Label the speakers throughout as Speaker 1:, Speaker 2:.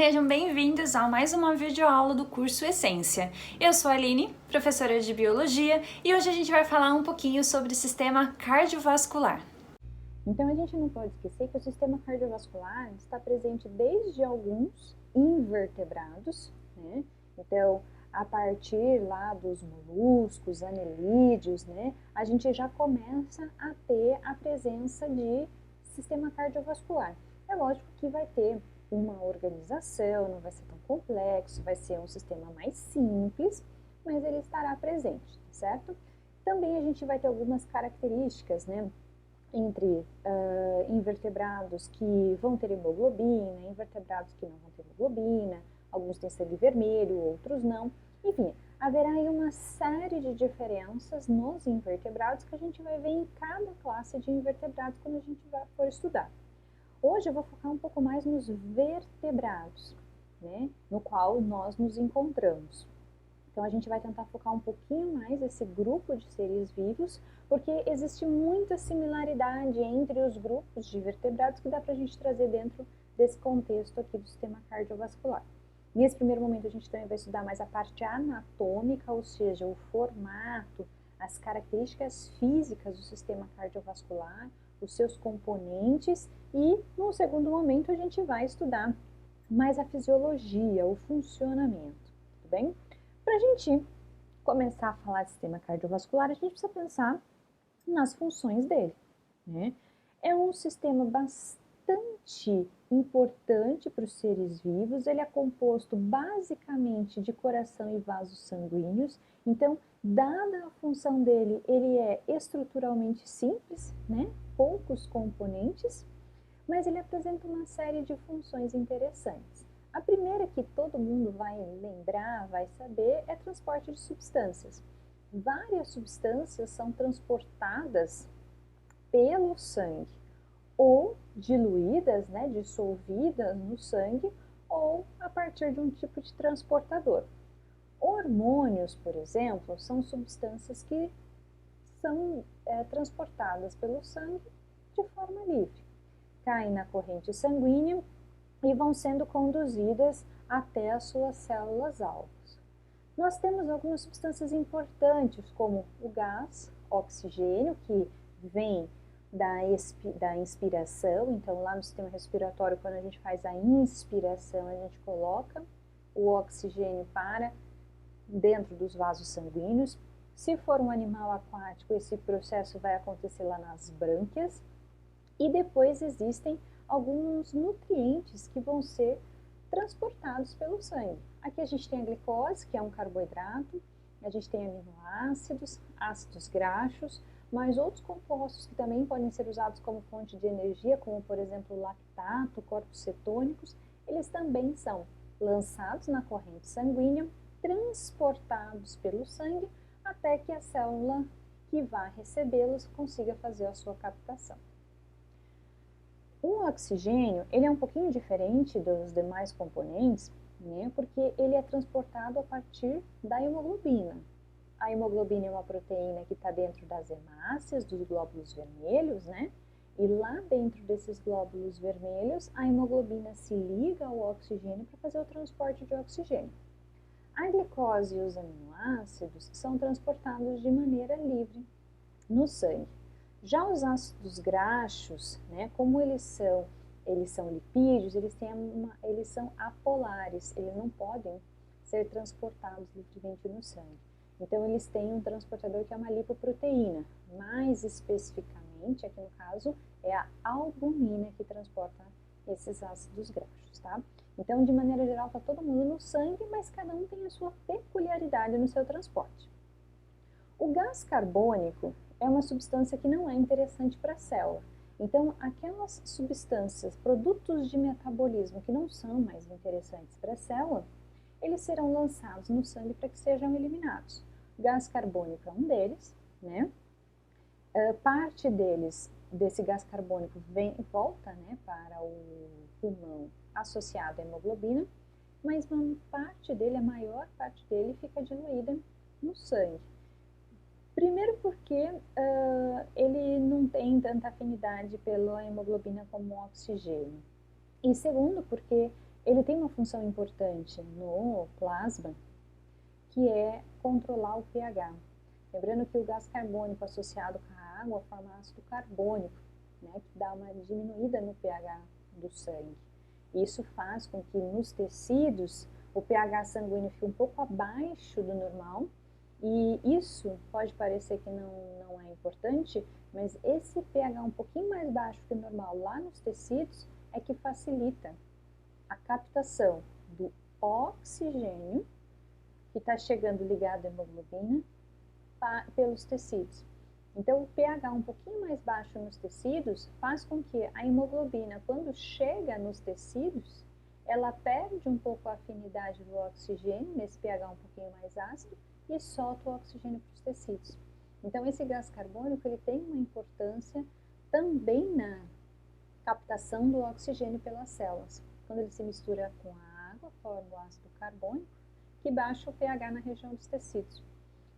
Speaker 1: Sejam bem-vindos a mais uma videoaula do curso Essência. Eu sou a Aline, professora de Biologia, e hoje a gente vai falar um pouquinho sobre o sistema cardiovascular.
Speaker 2: Então, a gente não pode esquecer que o sistema cardiovascular está presente desde alguns invertebrados, né? Então, a partir lá dos moluscos, anelídeos, né? A gente já começa a ter a presença de sistema cardiovascular. É lógico que vai ter uma organização, não vai ser tão complexo, vai ser um sistema mais simples, mas ele estará presente, certo? Também a gente vai ter algumas características, né? Entre invertebrados que vão ter hemoglobina, invertebrados que não vão ter hemoglobina, alguns têm sangue vermelho, outros não. Enfim, haverá aí uma série de diferenças nos invertebrados que a gente vai ver em cada classe de invertebrados quando a gente for estudar. Hoje eu vou focar um pouco mais nos vertebrados, né, no qual nós nos encontramos. Então, a gente vai tentar focar um pouquinho mais esse grupo de seres vivos, porque existe muita similaridade entre os grupos de vertebrados que dá para a gente trazer dentro desse contexto aqui do sistema cardiovascular. Nesse primeiro momento, a gente também vai estudar mais a parte anatômica, ou seja, o formato, as características físicas do sistema cardiovascular, os seus componentes, e no segundo momento a gente vai estudar mais a fisiologia, o funcionamento, tudo bem? Para a gente começar a falar de sistema cardiovascular, a gente precisa pensar nas funções dele, né? É um sistema bastante importante para os seres vivos, ele é composto basicamente de coração e vasos sanguíneos, então, dada a função dele, ele é estruturalmente simples, né? Poucos componentes, mas ele apresenta uma série de funções interessantes. A primeira que todo mundo vai lembrar, vai saber, é transporte de substâncias. Várias substâncias são transportadas pelo sangue, ou diluídas, né, dissolvidas no sangue, ou a partir de um tipo de transportador. Hormônios, por exemplo, são substâncias que são transportadas pelo sangue de forma livre. Caem na corrente sanguínea e vão sendo conduzidas até as suas células-alvos. Nós temos algumas substâncias importantes, como o gás, oxigênio, que vem da inspiração. Então, lá no sistema respiratório, quando a gente faz a inspiração, a gente coloca o oxigênio para dentro dos vasos sanguíneos. Se for um animal aquático, esse processo vai acontecer lá nas brânquias. E depois existem alguns nutrientes que vão ser transportados pelo sangue. Aqui a gente tem a glicose, que é um carboidrato, a gente tem aminoácidos, ácidos graxos, mas outros compostos que também podem ser usados como fonte de energia, como por exemplo o lactato, corpos cetônicos, eles também são lançados na corrente sanguínea, transportados pelo sangue, até que a célula que vai recebê-los consiga fazer a sua captação. O oxigênio, ele é um pouquinho diferente dos demais componentes, né, porque ele é transportado a partir da hemoglobina. A hemoglobina é uma proteína que está dentro das hemácias, dos glóbulos vermelhos, né? E lá dentro desses glóbulos vermelhos, a hemoglobina se liga ao oxigênio para fazer o transporte de oxigênio. A glicose e os aminoácidos são transportados de maneira livre no sangue. Já os ácidos graxos, né, como eles são lipídios, eles são apolares, eles não podem ser transportados livremente no sangue. Então, eles têm um transportador que é uma lipoproteína. Mais especificamente, aqui no caso, é a albumina que transporta esses ácidos graxos, tá? Então, de maneira geral, está todo mundo no sangue, mas cada um tem a sua peculiaridade no seu transporte. O gás carbônico é uma substância que não é interessante para a célula. Então, aquelas substâncias, produtos de metabolismo que não são mais interessantes para a célula, eles serão lançados no sangue para que sejam eliminados. O gás carbônico é um deles, né? Parte desse gás carbônico volta, né, para o pulmão associado à hemoglobina, mas uma parte dele, a maior parte dele, fica diluída no sangue. Primeiro porque ele não tem tanta afinidade pela hemoglobina como o oxigênio. E segundo porque ele tem uma função importante no plasma, que é controlar o pH. Lembrando que o gás carbônico associado com a água forma ácido carbônico, né, que dá uma diminuída no pH do sangue. Isso faz com que nos tecidos o pH sanguíneo fique um pouco abaixo do normal, e isso pode parecer que não é importante, mas esse pH um pouquinho mais baixo que o normal lá nos tecidos é que facilita a captação do oxigênio que está chegando ligado à hemoglobina pelos tecidos. Então, o pH um pouquinho mais baixo nos tecidos faz com que a hemoglobina, quando chega nos tecidos, ela perde um pouco a afinidade do oxigênio, nesse pH um pouquinho mais ácido, e solta o oxigênio para os tecidos. Então, esse gás carbônico ele tem uma importância também na captação do oxigênio pelas células. Quando ele se mistura com a água, forma o ácido carbônico, que baixa o pH na região dos tecidos.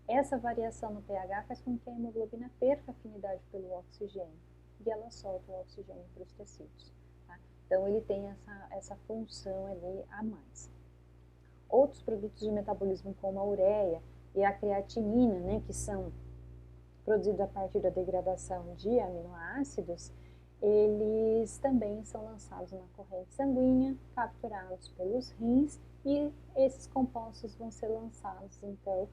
Speaker 2: Essa variação no pH faz com que a hemoglobina perca a afinidade pelo oxigênio e ela solta o oxigênio para os tecidos. Tá? Então, ele tem essa função ali a mais. Outros produtos de metabolismo, como a ureia e a creatinina, né, que são produzidos a partir da degradação de aminoácidos, eles também são lançados na corrente sanguínea, capturados pelos rins, e esses compostos vão ser lançados, então,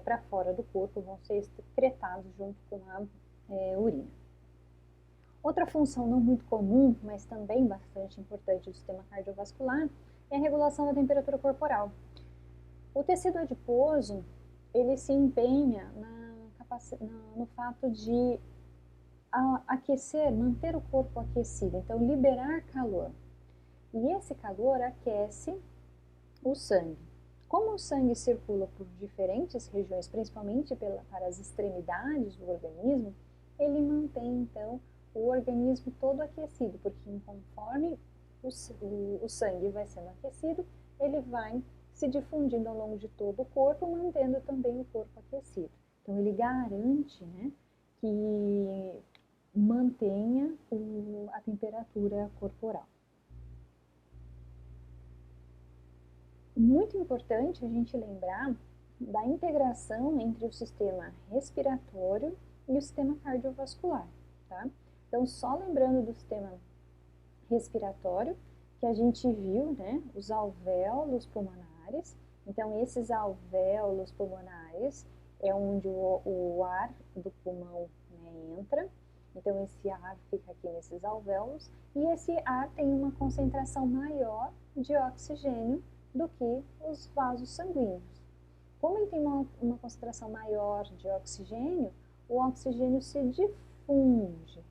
Speaker 2: para fora do corpo, vão ser excretados junto com a urina. Outra função não muito comum, mas também bastante importante do sistema cardiovascular, é a regulação da temperatura corporal. O tecido adiposo, ele se empenha no fato de aquecer, manter o corpo aquecido, então liberar calor. E esse calor aquece o sangue. Como o sangue circula por diferentes regiões, principalmente para as extremidades do organismo, ele mantém então o organismo todo aquecido, porque conforme o sangue vai sendo aquecido, ele vai se difundindo ao longo de todo o corpo, mantendo também o corpo aquecido. Então ele garante, né, que mantenha a temperatura corporal. Muito importante a gente lembrar da integração entre o sistema respiratório e o sistema cardiovascular, tá? Então, só lembrando do sistema respiratório, que a gente viu, né, os alvéolos pulmonares. Então, esses alvéolos pulmonares é onde o ar do pulmão, né, entra. Então, esse ar fica aqui nesses alvéolos e esse ar tem uma concentração maior de oxigênio do que os vasos sanguíneos. Como ele tem uma concentração maior de oxigênio, o oxigênio se difunde,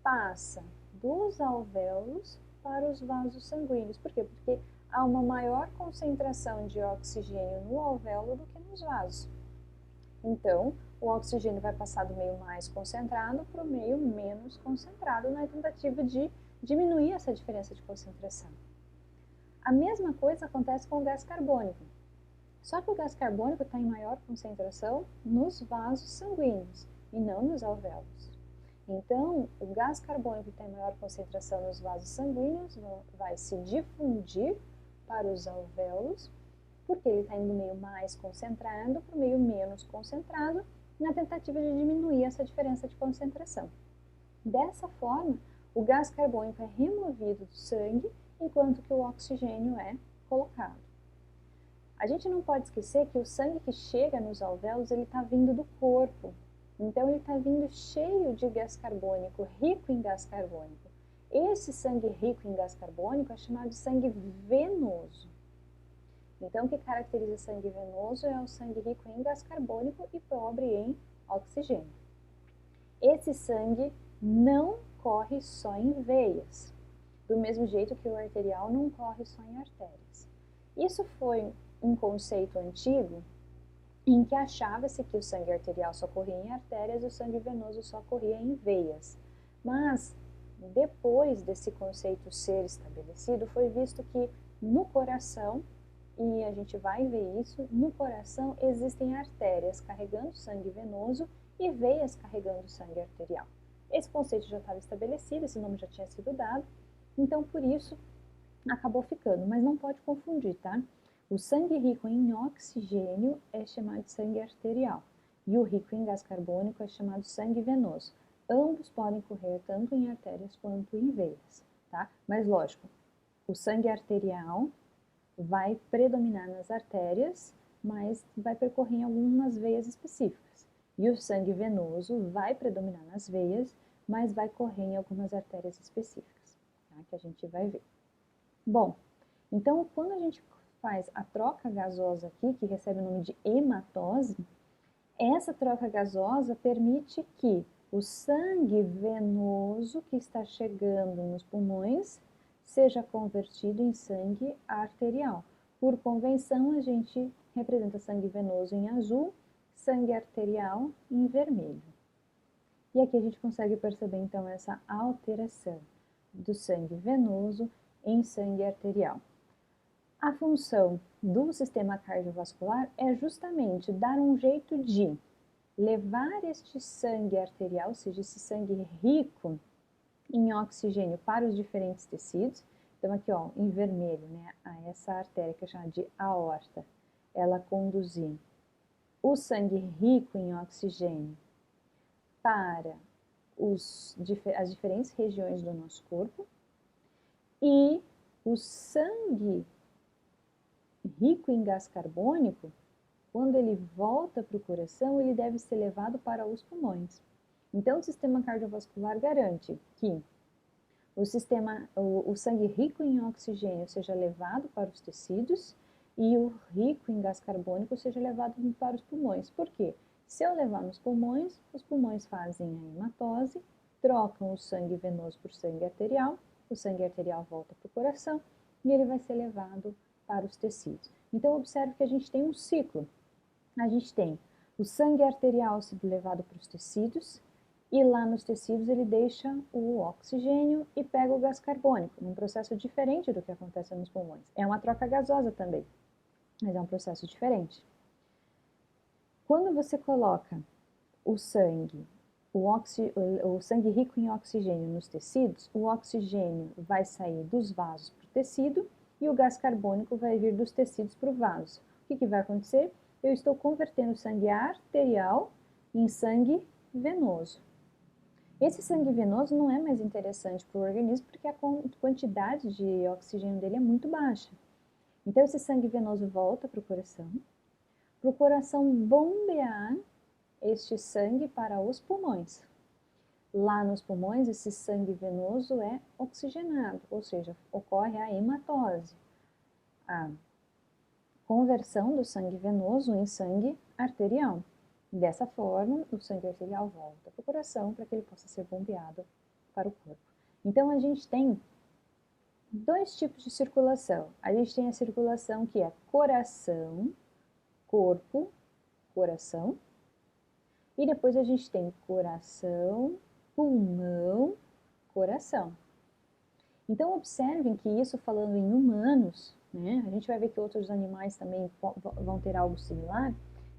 Speaker 2: passa dos alvéolos para os vasos sanguíneos. Por quê? Porque há uma maior concentração de oxigênio no alvéolo do que nos vasos. Então, o oxigênio vai passar do meio mais concentrado para o meio menos concentrado na tentativa de diminuir essa diferença de concentração. A mesma coisa acontece com o gás carbônico. Só que o gás carbônico está em maior concentração nos vasos sanguíneos e não nos alvéolos. Então, o gás carbônico que tem maior concentração nos vasos sanguíneos vai se difundir para os alvéolos, porque ele está indo do meio mais concentrado para o meio menos concentrado, na tentativa de diminuir essa diferença de concentração. Dessa forma, o gás carbônico é removido do sangue, enquanto que o oxigênio é colocado. A gente não pode esquecer que o sangue que chega nos alvéolos, ele está vindo do corpo. Então, ele está vindo cheio de gás carbônico, rico em gás carbônico. Esse sangue rico em gás carbônico é chamado de sangue venoso. Então, o que caracteriza sangue venoso é o sangue rico em gás carbônico e pobre em oxigênio. Esse sangue não corre só em veias, do mesmo jeito que o arterial não corre só em artérias. Isso foi um conceito antigo em que achava-se que o sangue arterial só corria em artérias e o sangue venoso só corria em veias. Mas, depois desse conceito ser estabelecido, foi visto que no coração, e a gente vai ver isso, no coração existem artérias carregando sangue venoso e veias carregando sangue arterial. Esse conceito já estava estabelecido, esse nome já tinha sido dado, então por isso acabou ficando, mas não pode confundir, tá? O sangue rico em oxigênio é chamado de sangue arterial e o rico em gás carbônico é chamado de sangue venoso. Ambos podem correr tanto em artérias quanto em veias, tá? Mas lógico, o sangue arterial vai predominar nas artérias, mas vai percorrer em algumas veias específicas. E o sangue venoso vai predominar nas veias, mas vai correr em algumas artérias específicas, tá? Que a gente vai ver. Bom, então quando a gente faz a troca gasosa aqui, que recebe o nome de hematose, essa troca gasosa permite que o sangue venoso que está chegando nos pulmões seja convertido em sangue arterial. Por convenção, a gente representa sangue venoso em azul, sangue arterial em vermelho. E aqui a gente consegue perceber então essa alteração do sangue venoso em sangue arterial. A função do sistema cardiovascular é justamente dar um jeito de levar este sangue arterial, ou seja, esse sangue rico em oxigênio para os diferentes tecidos. Então aqui, ó, em vermelho, né, essa artéria que é chamada de aorta, ela conduzir o sangue rico em oxigênio para as diferentes regiões do nosso corpo, e o sangue rico em gás carbônico, quando ele volta para o coração, ele deve ser levado para os pulmões. Então, o sistema cardiovascular garante que o sangue rico em oxigênio seja levado para os tecidos e o rico em gás carbônico seja levado para os pulmões. Por quê? Se eu levar nos pulmões, os pulmões fazem a hematose, trocam o sangue venoso por sangue arterial, o sangue arterial volta para o coração e ele vai ser levado para os tecidos. Então, observe que a gente tem um ciclo. A gente tem o sangue arterial sendo levado para os tecidos, e lá nos tecidos ele deixa o oxigênio e pega o gás carbônico, num processo diferente do que acontece nos pulmões. É uma troca gasosa também, mas é um processo diferente. Quando você coloca o sangue rico em oxigênio nos tecidos, o oxigênio vai sair dos vasos para o tecido e o gás carbônico vai vir dos tecidos para o vaso. O que vai acontecer? Eu estou convertendo sangue arterial em sangue venoso. Esse sangue venoso não é mais interessante para o organismo porque a quantidade de oxigênio dele é muito baixa. Então, esse sangue venoso volta para o coração bombear este sangue para os pulmões. Lá nos pulmões, esse sangue venoso é oxigenado, ou seja, ocorre a hematose, a conversão do sangue venoso em sangue arterial. Dessa forma, o sangue arterial volta para o coração para que ele possa ser bombeado para o corpo. Então, a gente tem dois tipos de circulação. A gente tem a circulação que é coração, corpo, coração. E depois a gente tem coração, pulmão, coração. Então, observem que isso falando em humanos, né? A gente vai ver que outros animais também vão ter algo similar,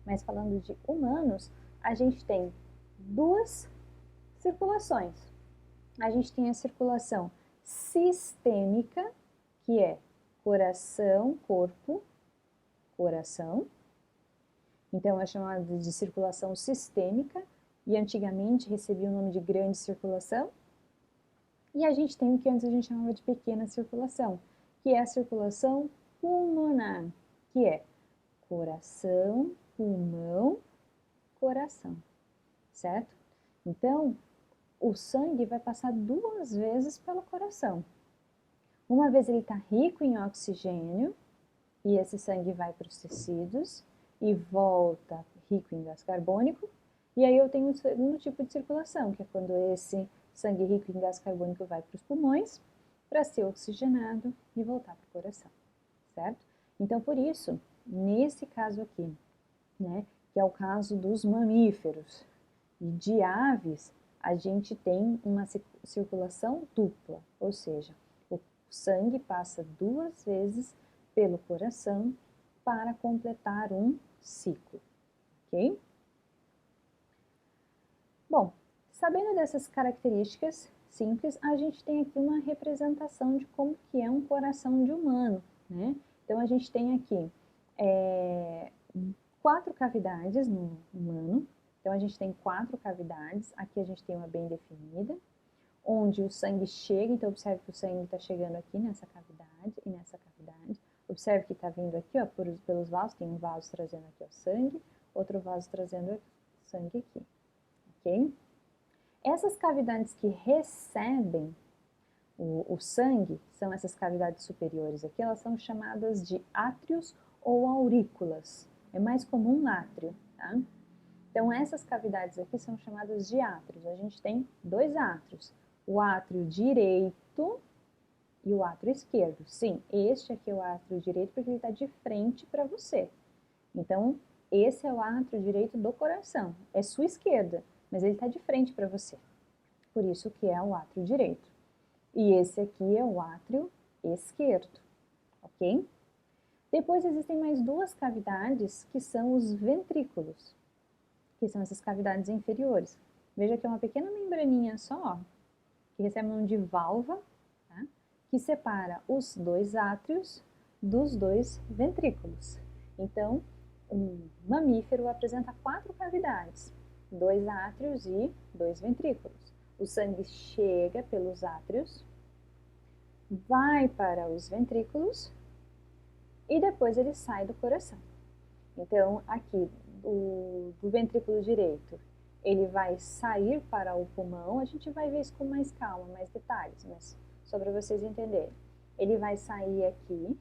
Speaker 2: mas falando de humanos, a gente tem duas circulações. A gente tem a circulação sistêmica, que é coração, corpo, coração. Então, é chamada de circulação sistêmica e antigamente recebia o nome de grande circulação. E a gente tem o que antes a gente chamava de pequena circulação, que é a circulação pulmonar, que é coração, pulmão, coração, certo? Então, o sangue vai passar duas vezes pelo coração. Uma vez ele está rico em oxigênio, e esse sangue vai para os tecidos e volta rico em gás carbônico. E aí eu tenho o segundo tipo de circulação, que é quando esse sangue rico em gás carbônico vai para os pulmões para ser oxigenado e voltar para o coração, certo? Então, por isso, nesse caso aqui, né, que é o caso dos mamíferos e de aves, a gente tem uma circulação dupla, ou seja, o sangue passa duas vezes pelo coração para completar um ciclo, ok? Bom, sabendo dessas características, simples, a gente tem aqui uma representação de como que é um coração de humano, né? Então, a gente tem aqui 4 cavidades no humano. Então, a gente tem 4 cavidades. Aqui a gente tem uma bem definida, onde o sangue chega. Então, observe que o sangue está chegando aqui nessa cavidade e nessa cavidade. Observe que está vindo aqui, ó, pelos vasos. Tem um vaso trazendo aqui o sangue, outro vaso trazendo sangue aqui, ok? Essas cavidades que recebem o sangue, são essas cavidades superiores aqui, elas são chamadas de átrios ou aurículas. É mais comum átrio, tá? Então, essas cavidades aqui são chamadas de átrios. A gente tem 2 átrios, o átrio direito e o átrio esquerdo. Sim, este aqui é o átrio direito porque ele está de frente para você. Então, esse é o átrio direito do coração. É sua esquerda, mas ele está de frente para você. Por isso que é o átrio direito. E esse aqui é o átrio esquerdo, ok? Depois existem mais 2 cavidades que são os ventrículos, que são essas cavidades inferiores. Veja que é uma pequena membraninha só, que recebe o nome de válvula, tá? Que separa os 2 átrios dos 2 ventrículos. Então, um mamífero apresenta 4 cavidades, 2 átrios e 2 ventrículos. O sangue chega pelos átrios, vai para os ventrículos e depois ele sai do coração. Então, aqui, do ventrículo direito, ele vai sair para o pulmão. A gente vai ver isso com mais calma, mais detalhes, mas só para vocês entenderem. Ele vai sair aqui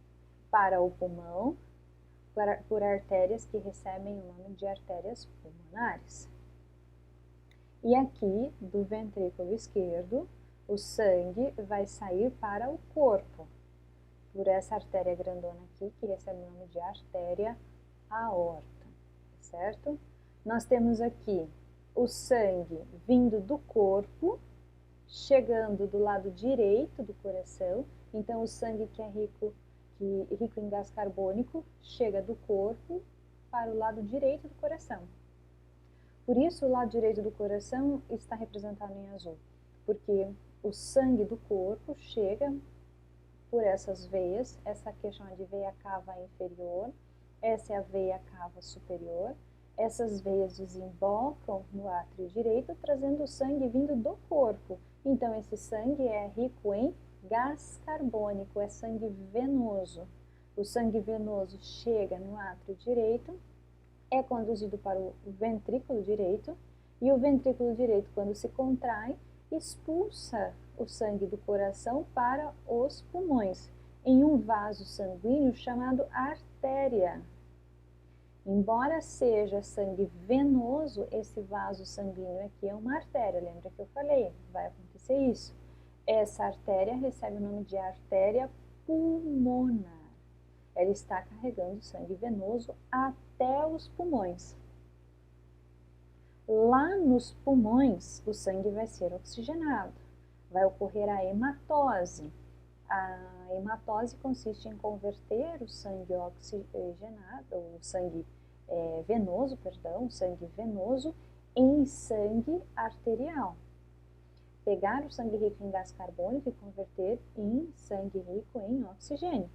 Speaker 2: para o pulmão por artérias que recebem o nome de artérias pulmonares. E aqui, do ventrículo esquerdo, o sangue vai sair para o corpo, por essa artéria grandona aqui, que recebe o nome de artéria aorta, certo? Nós temos aqui o sangue vindo do corpo, chegando do lado direito do coração. Então, o sangue que é rico em gás carbônico chega do corpo para o lado direito do coração. Por isso, o lado direito do coração está representado em azul, porque o sangue do corpo chega por essas veias. Essa aqui é chamada de veia cava inferior, essa é a veia cava superior. Essas veias desembocam no átrio direito, trazendo o sangue vindo do corpo. Então, esse sangue é rico em gás carbônico, é sangue venoso. O sangue venoso chega no átrio direito, é conduzido para o ventrículo direito, e o ventrículo direito, quando se contrai, expulsa o sangue do coração para os pulmões, em um vaso sanguíneo chamado artéria. Embora seja sangue venoso, esse vaso sanguíneo aqui é uma artéria. Lembra que eu falei? Vai acontecer isso. Essa artéria recebe o nome de artéria pulmonar. Ela está carregando sangue venoso até os pulmões. Lá nos pulmões, o sangue vai ser oxigenado. Vai ocorrer a hematose. A hematose consiste em converter o sangue oxigenado, o sangue venoso, perdão, sangue venoso em sangue arterial. Pegar o sangue rico em gás carbônico e converter em sangue rico em oxigênio.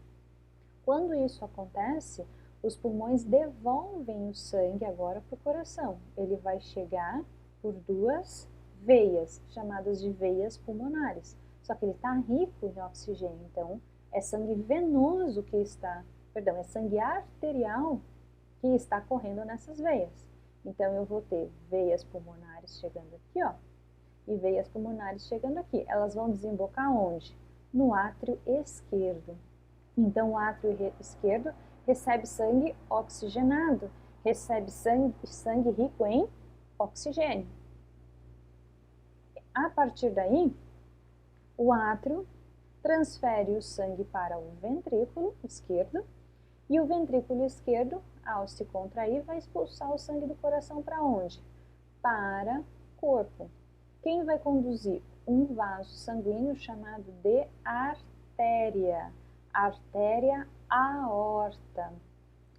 Speaker 2: Quando isso acontece, os pulmões devolvem o sangue agora para o coração. Ele vai chegar por 2 veias, chamadas de veias pulmonares. Só que ele está rico em oxigênio, então é sangue venoso que está, perdão, é sangue arterial que está correndo nessas veias. Então eu vou ter veias pulmonares chegando aqui, ó, e veias pulmonares chegando aqui. Elas vão desembocar onde? No átrio esquerdo. Então o átrio esquerdo recebe sangue oxigenado, recebe sangue rico em oxigênio. A partir daí, o átrio transfere o sangue para o ventrículo esquerdo, e o ventrículo esquerdo, ao se contrair, vai expulsar o sangue do coração para onde? Para o corpo. Quem vai conduzir? Um vaso sanguíneo chamado de artéria, artéria aorta.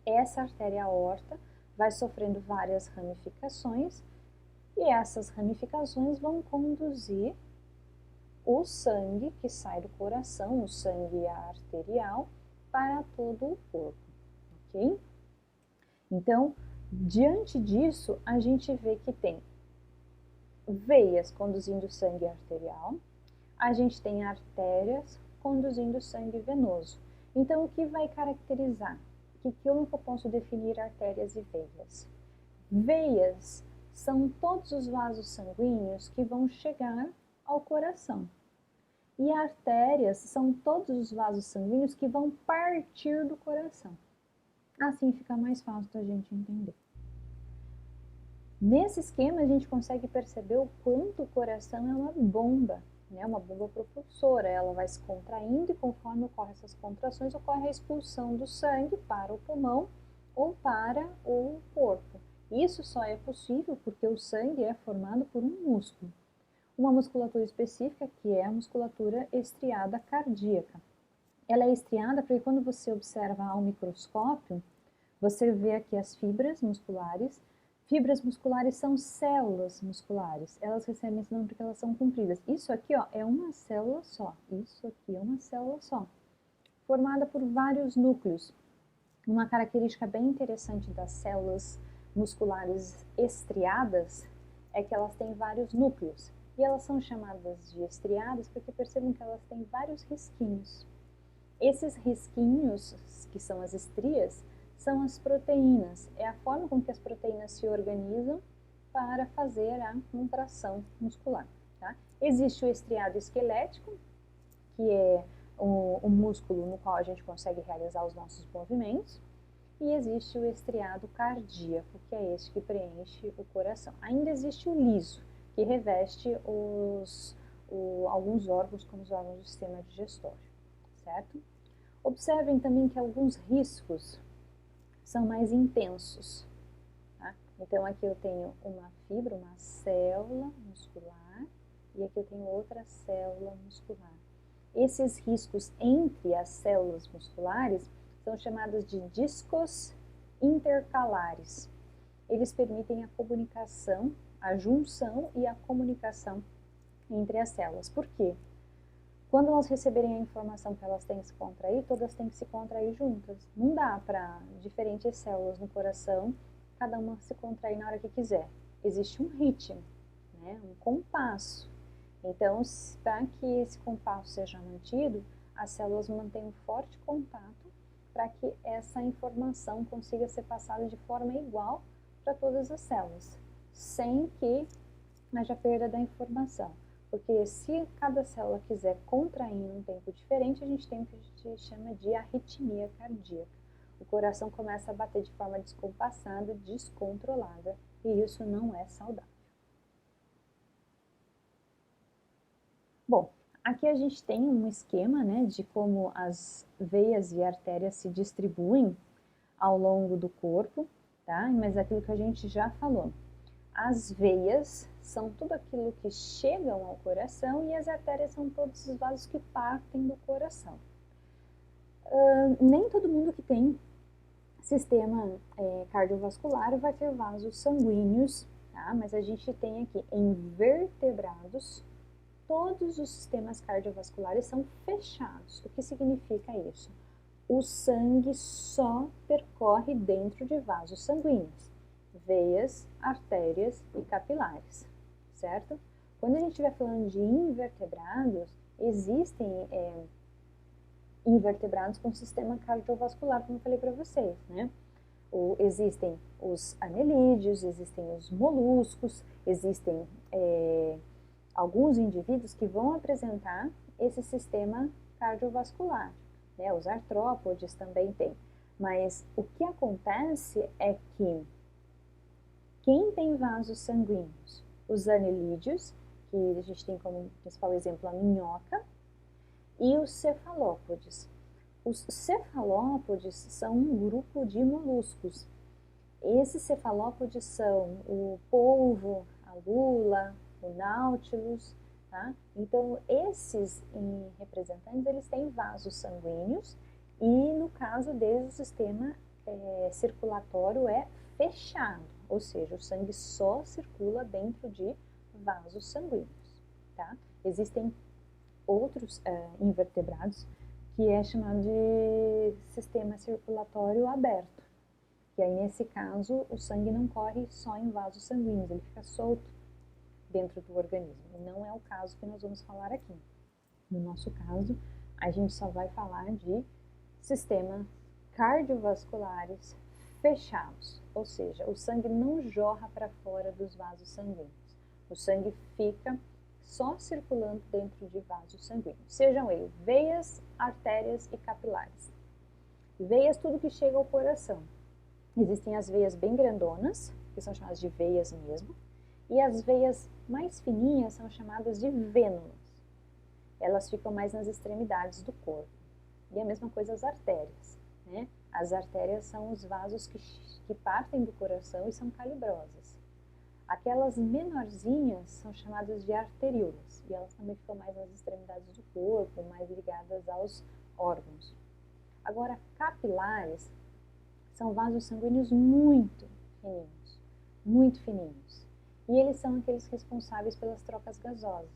Speaker 2: Essa artéria aorta vai sofrendo várias ramificações, e essas ramificações vão conduzir o sangue que sai do coração, o sangue arterial, para todo o corpo, ok? Então, diante disso, a gente vê que tem veias conduzindo sangue arterial, a gente tem artérias conduzindo sangue venoso. Então, o que vai caracterizar? Como que eu posso definir artérias e veias? Veias são todos os vasos sanguíneos que vão chegar ao coração. E artérias são todos os vasos sanguíneos que vão partir do coração. Assim fica mais fácil da gente entender. Nesse esquema, a gente consegue perceber o quanto o coração é uma bomba, né? Uma bomba propulsora. Ela vai se contraindo e conforme ocorrem essas contrações, ocorre a expulsão do sangue para o pulmão ou para o corpo. Isso só é possível porque o sangue é formado por um músculo. Uma musculatura específica que é a musculatura estriada cardíaca. Ela é estriada porque quando você observa ao microscópio, você vê aqui as fibras musculares. Fibras musculares são células musculares. Elas recebem esse nome porque elas são compridas. Isso aqui, ó, é uma célula só. Isso aqui é uma célula só, formada por vários núcleos. Uma característica bem interessante das células musculares estriadas é que elas têm vários núcleos. E elas são chamadas de estriadas porque percebam que elas têm vários risquinhos. Esses risquinhos, que são as estrias, são as proteínas. É a forma com que as proteínas se organizam para fazer a contração muscular. Tá? Existe o estriado esquelético, que é o músculo no qual a gente consegue realizar os nossos movimentos, e existe o estriado cardíaco, que é este que preenche o coração. Ainda existe o liso, que reveste alguns órgãos, como os órgãos do sistema digestório, certo? Observem também que alguns riscos são mais intensos. Tá? Então, aqui eu tenho uma fibra, uma célula muscular, e aqui eu tenho outra célula muscular. Esses riscos entre as células musculares são chamados de discos intercalares. Eles permitem a comunicação, a junção e a comunicação entre as células. Por quê? Quando elas receberem a informação que elas têm que se contrair, todas têm que se contrair juntas. Não dá para diferentes células no coração, cada uma se contrair na hora que quiser. Existe um ritmo, né? Um compasso. Então, para que esse compasso seja mantido, as células mantêm um forte contato para que essa informação consiga ser passada de forma igual para todas as células, sem que haja perda da informação. Porque se cada célula quiser contrair em um tempo diferente, a gente tem o que a gente chama de arritmia cardíaca. O coração começa a bater de forma descompassada, descontrolada, e isso não é saudável. Bom, aqui a gente tem um esquema, né, de como as veias e artérias se distribuem ao longo do corpo, tá? Mas aquilo que a gente já falou. As veias são tudo aquilo que chegam ao coração e as artérias são todos os vasos que partem do coração. Nem todo mundo que tem sistema cardiovascular vai ter vasos sanguíneos, tá? Mas a gente tem aqui em vertebrados, todos os sistemas cardiovasculares são fechados. O que significa isso? O sangue só percorre dentro de vasos sanguíneos, veias, artérias e capilares, certo? Quando a gente estiver falando de invertebrados, existem invertebrados com sistema cardiovascular, como eu falei para vocês, né? Existem os anelídeos, existem os moluscos, existem alguns indivíduos que vão apresentar esse sistema cardiovascular, né? Os artrópodes também têm. Mas o que acontece é que quem tem vasos sanguíneos? Os anelídeos, que a gente tem como principal exemplo a minhoca, e os cefalópodes. Os cefalópodes são um grupo de moluscos. Esses cefalópodes são o polvo, a lula, o Nautilus, tá? Então, esses representantes, eles têm vasos sanguíneos e, no caso deles, o sistema circulatório é fechado, ou seja, o sangue só circula dentro de vasos sanguíneos, tá? Existem outros invertebrados, que é chamado de sistema circulatório aberto. E aí, nesse caso, o sangue não corre só em vasos sanguíneos, ele fica solto dentro do organismo. E não é o caso que nós vamos falar aqui. No nosso caso, a gente só vai falar de sistemas cardiovasculares fechados, ou seja, o sangue não jorra para fora dos vasos sanguíneos. O sangue fica só circulando dentro de vasos sanguíneos, sejam eles veias, artérias e capilares. Veias, tudo que chega ao coração. Existem as veias bem grandonas, que são chamadas de veias mesmo, e as veias mais fininhas são chamadas de vênulas. Elas ficam mais nas extremidades do corpo. E a mesma coisa as artérias, né? As artérias são os vasos que partem do coração e são calibrosas. Aquelas menorzinhas são chamadas de arteríolas, e elas também ficam mais nas extremidades do corpo, mais ligadas aos órgãos. Agora, capilares são vasos sanguíneos muito fininhos, e eles são aqueles responsáveis pelas trocas gasosas.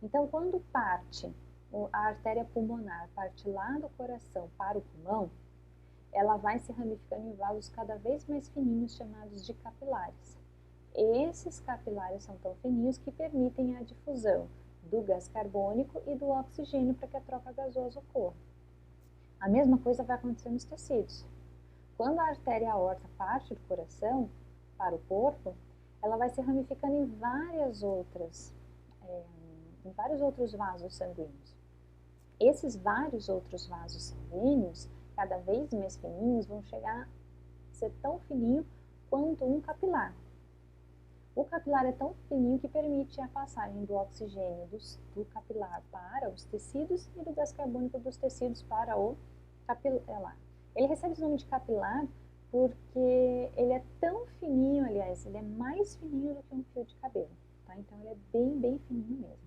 Speaker 2: Então, quando parte a artéria pulmonar, parte lá do coração para o pulmão, ela vai se ramificando em vasos cada vez mais fininhos, chamados de capilares. Esses capilares são tão fininhos que permitem a difusão do gás carbônico e do oxigênio para que a troca gasosa ocorra. A mesma coisa vai acontecer nos tecidos. Quando a artéria aorta parte do coração para o corpo, ela vai se ramificando em vários outros vasos sanguíneos. Esses vários outros vasos sanguíneos, cada vez mais fininhos, vão chegar a ser tão fininho quanto um capilar. O capilar é tão fininho que permite a passagem do oxigênio do capilar para os tecidos e do gás carbônico dos tecidos para o capilar. Ele recebe esse nome de capilar porque ele é tão fininho, aliás, ele é mais fininho do que um fio de cabelo, tá? Então ele é bem fininho mesmo.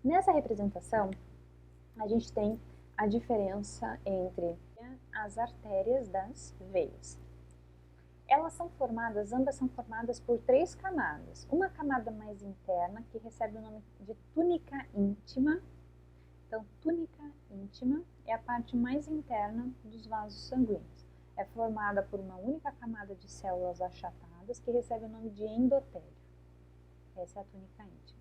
Speaker 2: Nessa representação, a gente tem a diferença entre as artérias das veias. Ambas são formadas por 3 camadas. Uma camada mais interna, que recebe o nome de túnica íntima. Então, túnica íntima é a parte mais interna dos vasos sanguíneos. É formada por uma única camada de células achatadas, que recebe o nome de endotélio. Essa é a túnica íntima.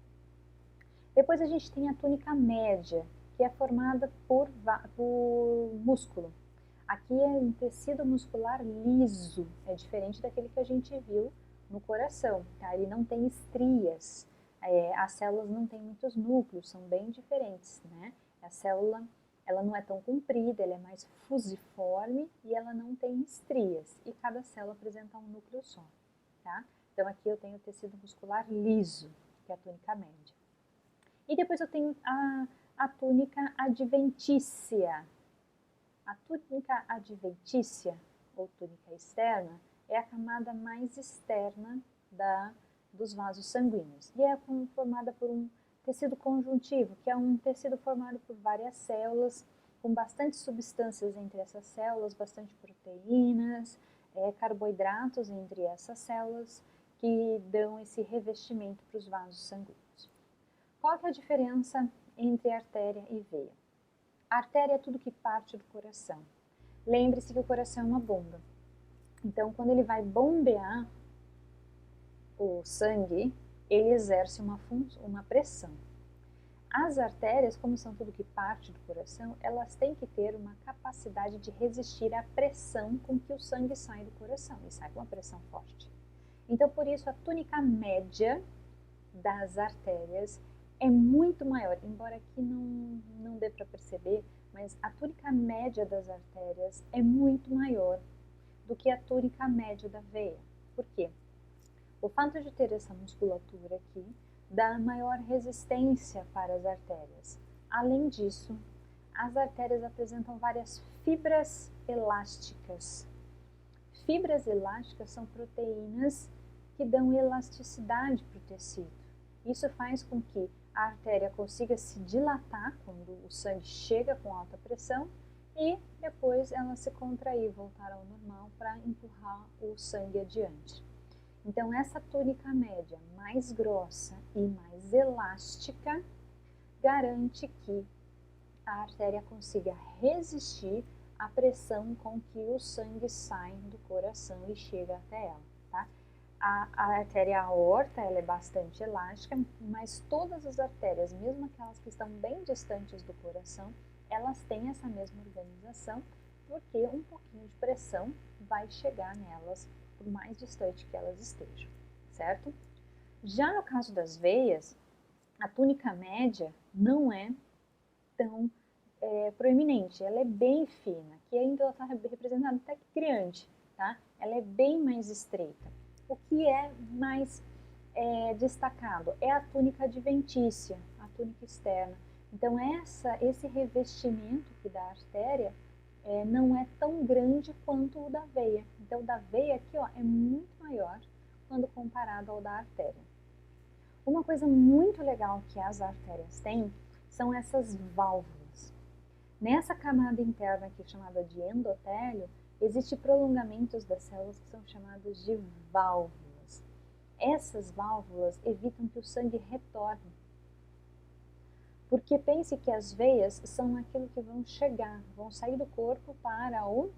Speaker 2: Depois a gente tem a túnica média, que é formada por músculo. Aqui é um tecido muscular liso, é diferente daquele que a gente viu no coração, tá? Ele não tem estrias, as células não têm muitos núcleos, são bem diferentes, né? A célula, ela não é tão comprida, ela é mais fusiforme e ela não tem estrias, e cada célula apresenta um núcleo só, tá? Então aqui eu tenho o tecido muscular liso, que é a túnica média. E depois eu tenho a túnica adventícia. A túnica adventícia, ou túnica externa, é a camada mais externa dos vasos sanguíneos. E é formada por um tecido conjuntivo, que é um tecido formado por várias células, com bastante substâncias entre essas células, bastante proteínas, carboidratos entre essas células, que dão esse revestimento para os vasos sanguíneos. Qual que é a diferença entre artéria e veia? A artéria é tudo que parte do coração. Lembre-se que o coração é uma bomba. Então, quando ele vai bombear o sangue, ele exerce uma pressão. As artérias, como são tudo que parte do coração, elas têm que ter uma capacidade de resistir à pressão com que o sangue sai do coração, e sai com uma pressão forte. Então, por isso, a túnica média das artérias é muito maior, embora aqui não dê para perceber, mas a túnica média das artérias é muito maior do que a túnica média da veia. Por quê? O fato de ter essa musculatura aqui dá maior resistência para as artérias. Além disso, as artérias apresentam várias fibras elásticas. Fibras elásticas são proteínas que dão elasticidade para o tecido. Isso faz com que a artéria consiga se dilatar quando o sangue chega com alta pressão e depois ela se contrair, voltar ao normal para empurrar o sangue adiante. Então, essa túnica média mais grossa e mais elástica garante que a artéria consiga resistir à pressão com que o sangue sai do coração e chega até ela, tá? A artéria aorta, ela é bastante elástica, mas todas as artérias, mesmo aquelas que estão bem distantes do coração, elas têm essa mesma organização, porque um pouquinho de pressão vai chegar nelas, por mais distante que elas estejam, certo? Já no caso das veias, a túnica média não é tão proeminente, ela é bem fina, que ainda está representada até que grande, tá? Ela é bem mais estreita. O que é mais destacado é a túnica adventícia, a túnica externa. Então esse revestimento que dá a artéria não é tão grande quanto o da veia. Então o da veia aqui ó, é muito maior quando comparado ao da artéria. Uma coisa muito legal que as artérias têm são essas válvulas. Nessa camada interna aqui chamada de endotélio, existem prolongamentos das células que são chamados de válvulas. Essas válvulas evitam que o sangue retorne. Porque pense que as veias são aquilo que vão sair do corpo para o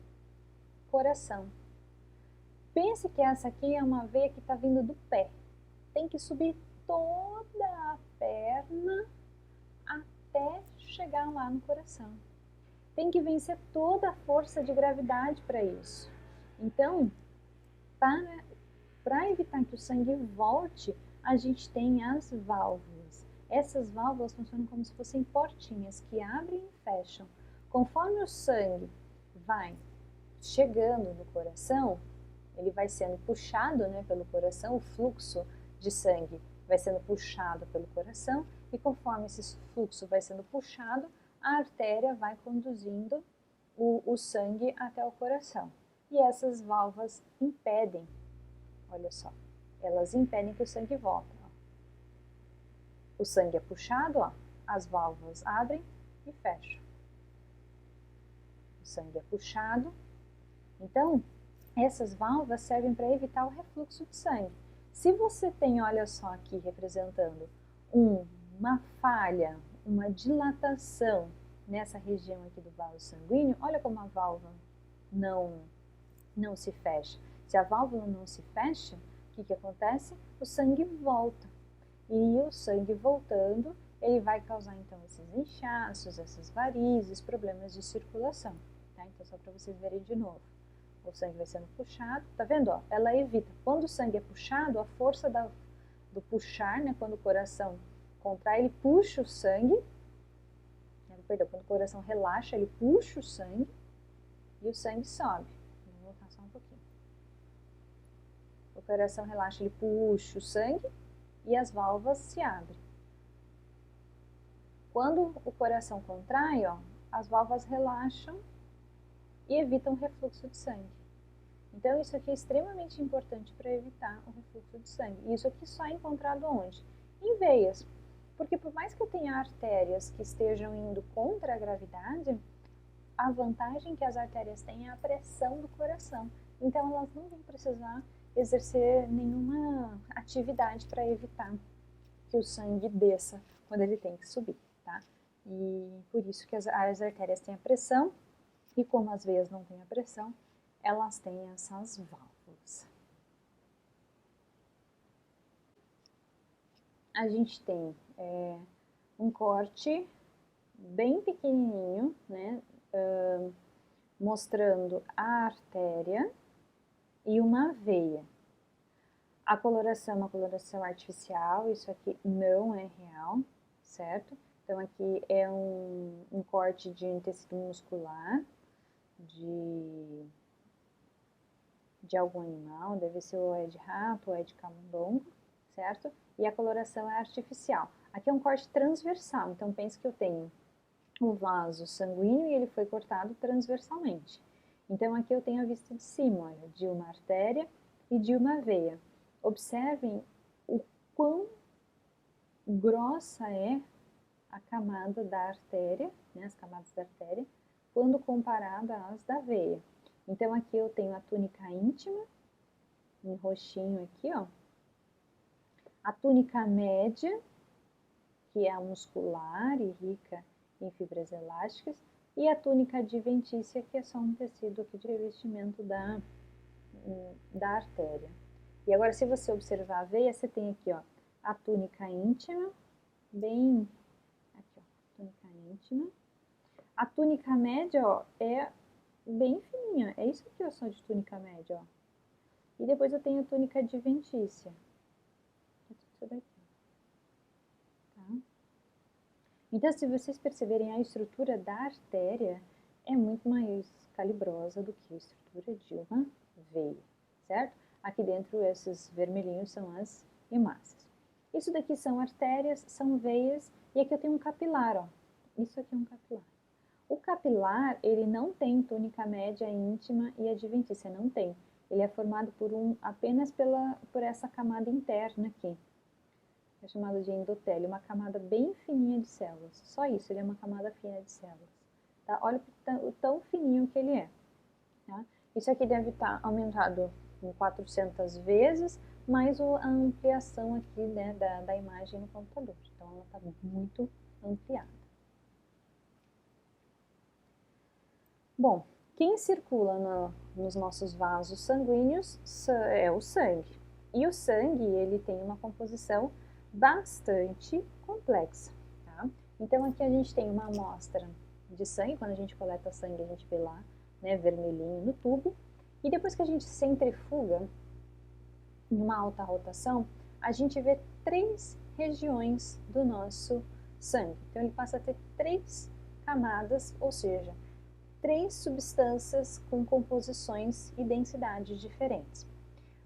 Speaker 2: coração. Pense que essa aqui é uma veia que está vindo do pé. Tem que subir toda a perna até chegar lá no coração. Tem que vencer toda a força de gravidade para isso. Então, para evitar que o sangue volte, a gente tem as válvulas. Essas válvulas funcionam como se fossem portinhas que abrem e fecham. Conforme o sangue vai chegando no coração, ele vai sendo puxado, né, pelo coração, o fluxo de sangue vai sendo puxado pelo coração, e conforme esse fluxo vai sendo puxado, a artéria vai conduzindo o sangue até o coração. E essas válvulas impedem, olha só, elas impedem que o sangue volte. Ó. O sangue é puxado, ó, as válvulas abrem e fecham. O sangue é puxado. Então, essas válvulas servem para evitar o refluxo de sangue. Se você tem, olha só aqui, representando uma falha, uma dilatação nessa região aqui do vaso sanguíneo, olha como a válvula não se fecha. Se a válvula não se fecha, o que acontece? O sangue volta. E o sangue voltando, ele vai causar então esses inchaços, essas varizes, problemas de circulação. Tá? Então, só para vocês verem de novo. O sangue vai sendo puxado, tá vendo? Ó, ela evita. Quando o sangue é puxado, a força do puxar, né, quando o coração contrai, ele puxa o sangue. Perdão, quando o coração relaxa, ele puxa o sangue e o sangue sobe. Vou voltar só um pouquinho. O coração relaxa, ele puxa o sangue e as válvulas se abrem. Quando o coração contrai, ó, as válvulas relaxam e evitam o refluxo de sangue. Então, isso aqui é extremamente importante para evitar o refluxo de sangue. E isso aqui só é encontrado onde? Em veias. Porque por mais que eu tenha artérias que estejam indo contra a gravidade, a vantagem que as artérias têm é a pressão do coração. Então, elas não vão precisar exercer nenhuma atividade para evitar que o sangue desça quando ele tem que subir, tá? E por isso que as artérias têm a pressão, e como as veias não têm a pressão, elas têm essas válvulas. A gente tem um corte bem pequenininho, né, mostrando a artéria e uma veia. A coloração é uma coloração artificial, isso aqui não é real, certo? Então aqui é um corte de tecido muscular de algum animal, deve ser ou é de rato ou é de camundongo, certo? E a coloração é artificial. Aqui é um corte transversal, então pense que eu tenho o vaso sanguíneo e ele foi cortado transversalmente. Então aqui eu tenho a vista de cima, olha, de uma artéria e de uma veia. Observem o quão grossa é a camada da artéria, né, as camadas da artéria, quando comparada às da veia. Então aqui eu tenho a túnica íntima em roxinho aqui, ó, a túnica média, que é a muscular e rica em fibras elásticas, e a túnica adventícia, que é só um tecido aqui de revestimento da artéria. E agora, se você observar a veia, você tem aqui, ó, a túnica íntima, bem, aqui, ó, túnica íntima. A túnica média, ó, é bem fininha, é isso aqui, ó, só de túnica média, ó. E depois eu tenho a túnica adventícia. Isso daqui, tá? Então, se vocês perceberem, a estrutura da artéria é muito mais calibrosa do que a estrutura de uma veia, certo? Aqui dentro, esses vermelhinhos são as hemácias. Isso daqui são artérias, são veias, e aqui eu tenho um capilar, ó. Isso aqui é um capilar. O capilar, ele não tem túnica média, íntima e adventícia, não tem. Ele é formado por apenas por essa camada interna aqui. É chamado de endotélio, uma camada bem fininha de células. Só isso, ele é uma camada fina de células. Tá? Olha o tão fininho que ele é. Tá? Isso aqui deve estar aumentado em 400 vezes, mais a ampliação aqui, né, da imagem no computador. Então, ela está muito ampliada. Bom, quem circula nos nossos vasos sanguíneos é o sangue. E o sangue, ele tem uma composição bastante complexa, tá? Então, aqui a gente tem uma amostra de sangue, quando a gente coleta sangue, a gente vê lá, né, vermelhinho no tubo, e depois que a gente centrifuga em uma alta rotação, a gente vê 3 regiões do nosso sangue. Então, ele passa a ter 3 camadas, ou seja, 3 substâncias com composições e densidades diferentes.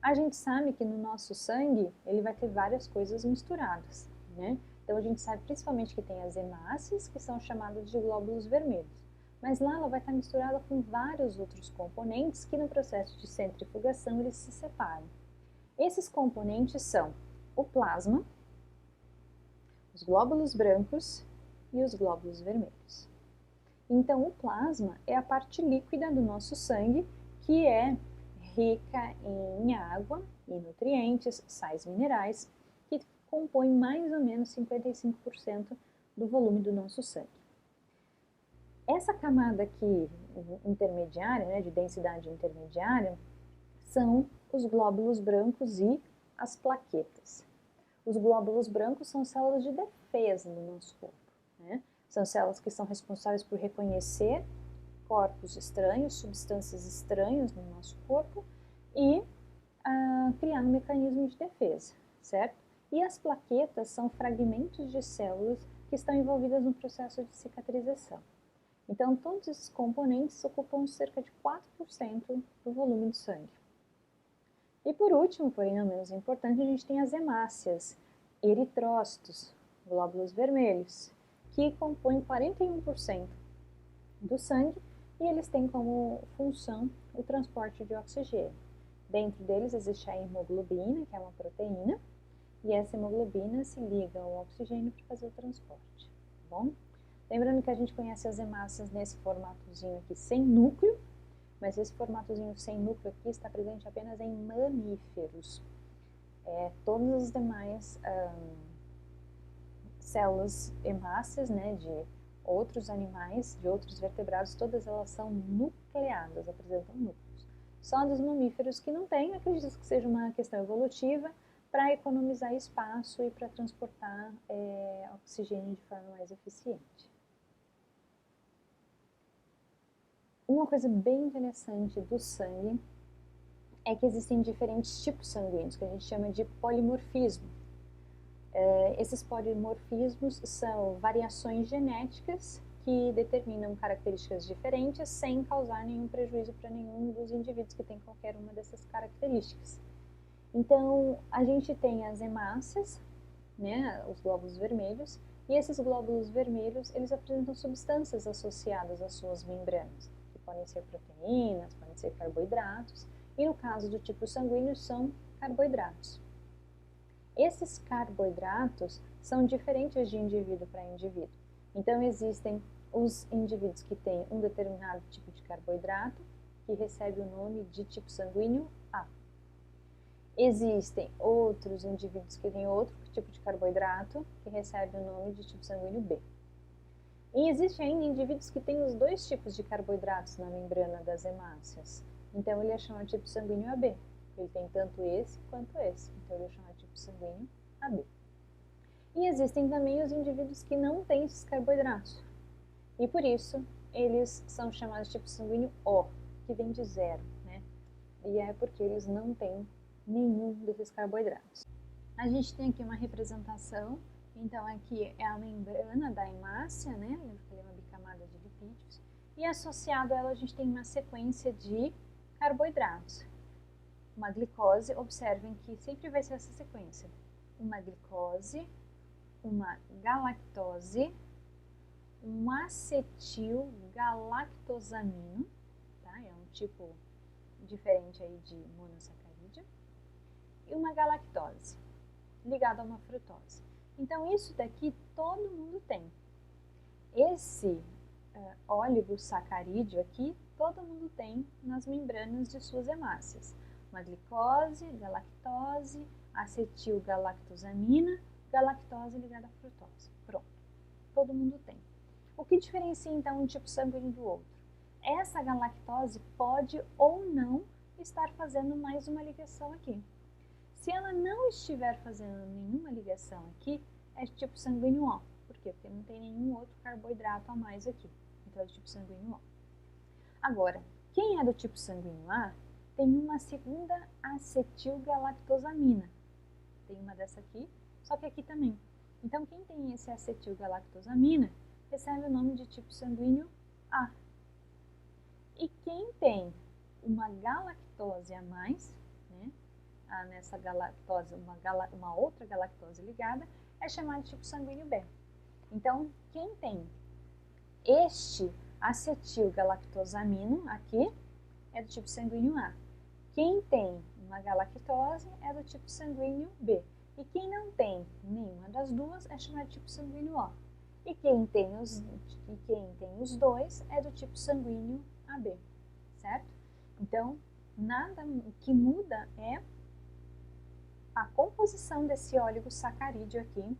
Speaker 2: A gente sabe que no nosso sangue ele vai ter várias coisas misturadas, né? Então a gente sabe principalmente que tem as hemácias, que são chamadas de glóbulos vermelhos. Mas lá ela vai estar misturada com vários outros componentes que no processo de centrifugação eles se separam. Esses componentes são o plasma, os glóbulos brancos e os glóbulos vermelhos. Então o plasma é a parte líquida do nosso sangue que é rica em água e nutrientes, sais minerais, que compõem mais ou menos 55% do volume do nosso sangue. Essa camada aqui intermediária, né, de densidade intermediária, são os glóbulos brancos e as plaquetas. Os glóbulos brancos são células de defesa no nosso corpo, né? São células que são responsáveis por reconhecer corpos estranhos, substâncias estranhas no nosso corpo e criar um mecanismo de defesa, certo? E as plaquetas são fragmentos de células que estão envolvidas no processo de cicatrização. Então, todos esses componentes ocupam cerca de 4% do volume do sangue. E por último, porém não menos importante, a gente tem as hemácias, eritrócitos, glóbulos vermelhos, que compõem 41% do sangue e eles têm como função o transporte de oxigênio. Dentro deles existe a hemoglobina, que é uma proteína, e essa hemoglobina se liga ao oxigênio para fazer o transporte, tá bom? Lembrando que a gente conhece as hemácias nesse formatozinho aqui sem núcleo, mas esse formatozinho sem núcleo aqui está presente apenas em mamíferos. Todas as demais células hemácias, né, de outros animais, de outros vertebrados, todas elas são nucleadas, apresentam núcleos. Só dos mamíferos que não têm, acredito que seja uma questão evolutiva para economizar espaço e para transportar oxigênio de forma mais eficiente. Uma coisa bem interessante do sangue é que existem diferentes tipos sanguíneos, que a gente chama de polimorfismo. Esses polimorfismos são variações genéticas que determinam características diferentes sem causar nenhum prejuízo para nenhum dos indivíduos que tem qualquer uma dessas características. Então, a gente tem as hemácias, né, os glóbulos vermelhos, e esses glóbulos vermelhos, eles apresentam substâncias associadas às suas membranas, que podem ser proteínas, podem ser carboidratos, e no caso do tipo sanguíneo, são carboidratos. Esses carboidratos são diferentes de indivíduo para indivíduo. Então, existem os indivíduos que têm um determinado tipo de carboidrato, que recebe o nome de tipo sanguíneo A. Existem outros indivíduos que têm outro tipo de carboidrato que recebe o nome de tipo sanguíneo B. E existe ainda indivíduos que têm os dois tipos de carboidratos na membrana das hemácias. Então ele é chamado de tipo sanguíneo AB. Ele tem tanto esse quanto esse. Então ele é chamado de tipo sanguíneo AB. E existem também os indivíduos que não têm esses carboidratos. E por isso eles são chamados de tipo sanguíneo O, que vem de zero, né? E é porque eles não têm nenhum desses carboidratos. A gente tem aqui uma representação, então aqui é a membrana da hemácia, né? Lembra que ele é uma bicamada de lipídios. E associado a ela a gente tem uma sequência de carboidratos. Uma glicose, observem que sempre vai ser essa sequência. Uma glicose, uma galactose, um acetilgalactosamino, tá? É um tipo diferente aí de monossacarídeo, e uma galactose, ligada a uma frutose. Então, isso daqui todo mundo tem. Esse oligosacarídeo aqui, todo mundo tem nas membranas de suas hemácias. Uma glicose, galactose, acetilgalactosamina, galactose ligada à frutose. Pronto, todo mundo tem. O que diferencia então um tipo sanguíneo do outro? Essa galactose pode ou não estar fazendo mais uma ligação aqui. Se ela não estiver fazendo nenhuma ligação aqui, é de tipo sanguíneo O. Por quê? Porque não tem nenhum outro carboidrato a mais aqui. Então é do tipo sanguíneo O. Agora, quem é do tipo sanguíneo A tem uma segunda acetilgalactosamina. Tem uma dessa aqui, só que aqui também. Então, quem tem esse acetilgalactosamina recebe o nome de tipo sanguíneo A. E quem tem uma galactose a mais, né, nessa galactose, uma outra galactose ligada, é chamado de tipo sanguíneo B. Então, quem tem este acetilgalactosamino aqui é do tipo sanguíneo A. Quem tem uma galactose é do tipo sanguíneo B. E quem não tem nenhuma das duas é chamado de tipo sanguíneo O. E quem tem os dois é do tipo sanguíneo AB, certo? Então, nada que muda é a composição desse oligosacarídeo aqui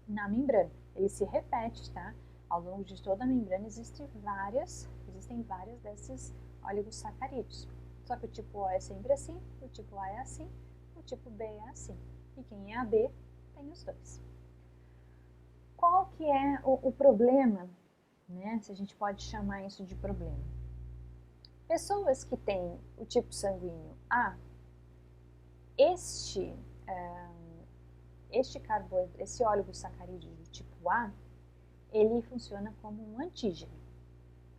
Speaker 2: na membrana. Ele se repete, tá? Ao longo de toda a membrana existem várias desses oligosacarídeos. Só que o tipo O é sempre assim, o tipo A é assim, o tipo B é assim. E quem é AB tem os dois. Qual que é o problema, né? Se a gente pode chamar isso de problema. Pessoas que têm o tipo sanguíneo A, esse oligosacarídeo do tipo A, ele funciona como um antígeno,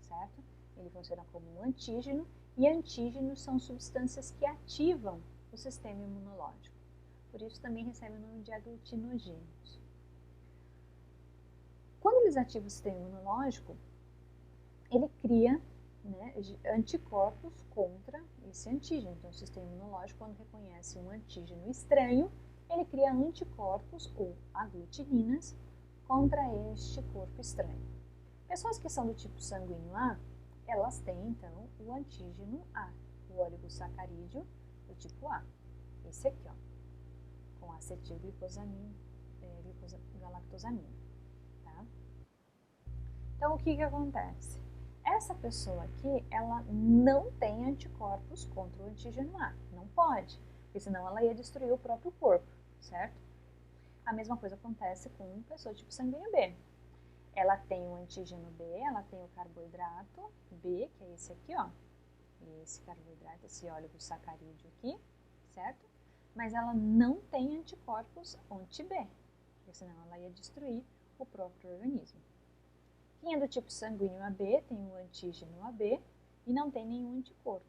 Speaker 2: certo? Ele funciona como um antígeno, e antígenos são substâncias que ativam o sistema imunológico. Por isso também recebe o nome de aglutinogênios. Quando eles ativam o sistema imunológico, ele cria, né, anticorpos contra esse antígeno. Então, o sistema imunológico, quando reconhece um antígeno estranho, ele cria anticorpos ou aglutininas contra este corpo estranho. Pessoas que são do tipo sanguíneo A, elas têm, então, o antígeno A, o oligosacarídeo do tipo A. Esse aqui, ó, com acetilgalactosamina, tá? Então, o que acontece? Essa pessoa aqui, ela não tem anticorpos contra o antígeno A. Não pode, porque senão ela ia destruir o próprio corpo, certo? A mesma coisa acontece com pessoa tipo sanguíneo B. Ela tem o antígeno B, ela tem o carboidrato B, que é esse aqui, ó. Esse carboidrato, esse oligosacarídeo aqui, certo? Mas ela não tem anticorpos anti-B, porque senão ela ia destruir o próprio organismo. Quem é do tipo sanguíneo AB tem o antígeno AB e não tem nenhum anticorpo.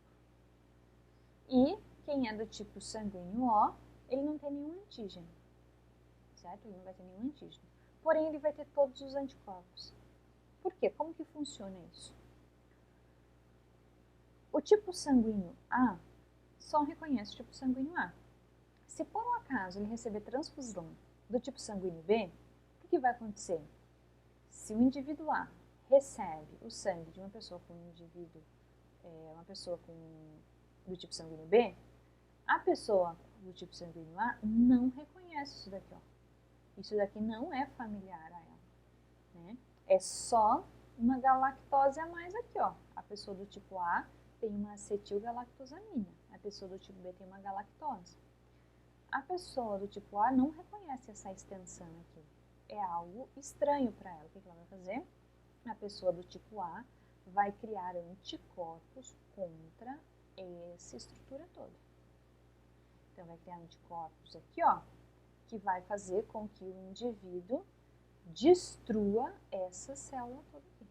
Speaker 2: E quem é do tipo sanguíneo O, ele não tem nenhum antígeno, certo? Ele não vai ter nenhum antígeno. Porém, ele vai ter todos os anticorpos. Por quê? Como que funciona isso? O tipo sanguíneo A só reconhece o tipo sanguíneo A. Se por um acaso ele receber transfusão do tipo sanguíneo B, o que vai acontecer? Se o indivíduo A recebe o sangue de uma pessoa do tipo sanguíneo B, a pessoa do tipo sanguíneo A não reconhece isso daqui, ó. Isso daqui não é familiar a ela, né? É só uma galactose a mais aqui, ó. A pessoa do tipo A tem uma acetilgalactosamina, a pessoa do tipo B tem uma galactose. A pessoa do tipo A não reconhece essa extensão aqui. É algo estranho para ela. O que ela vai fazer? A pessoa do tipo A vai criar anticorpos contra essa estrutura toda. Então, vai criar anticorpos aqui, ó, que vai fazer com que o indivíduo destrua essa célula toda aqui,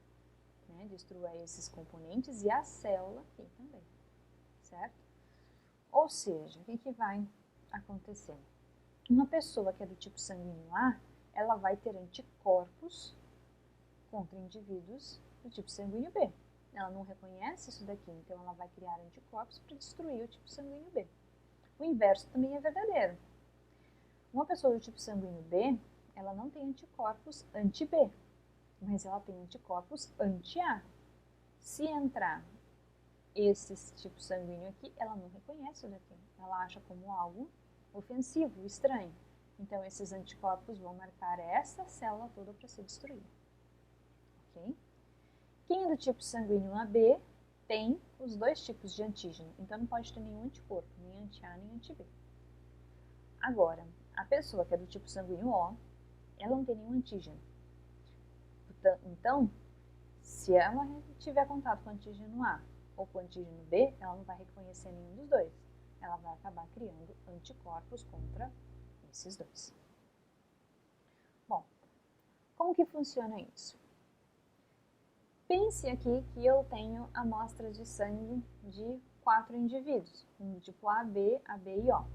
Speaker 2: né? Destrua esses componentes e a célula aqui também, certo? Ou seja, o que vai acontecer? Uma pessoa que é do tipo sanguíneo A, ela vai ter anticorpos contra indivíduos do tipo sanguíneo B. Ela não reconhece isso daqui, então ela vai criar anticorpos para destruir o tipo sanguíneo B. O inverso também é verdadeiro. Uma pessoa do tipo sanguíneo B, ela não tem anticorpos anti-B, mas ela tem anticorpos anti-A. Se entrar esse tipo sanguíneo aqui, ela não reconhece o daqui. Ela acha como algo ofensivo, estranho. Então, esses anticorpos vão marcar essa célula toda para ser destruída. Ok? Quem é do tipo sanguíneo AB tem os dois tipos de antígeno. Então, não pode ter nenhum anticorpo, nem anti-A, nem anti-B. Agora, a pessoa que é do tipo sanguíneo O, ela não tem nenhum antígeno. Então, se ela tiver contato com o antígeno A ou com o antígeno B, ela não vai reconhecer nenhum dos dois. Ela vai acabar criando anticorpos contra esses dois. Bom, como que funciona isso? Pense aqui que eu tenho amostras de sangue de 4 indivíduos, um do tipo A, B e O.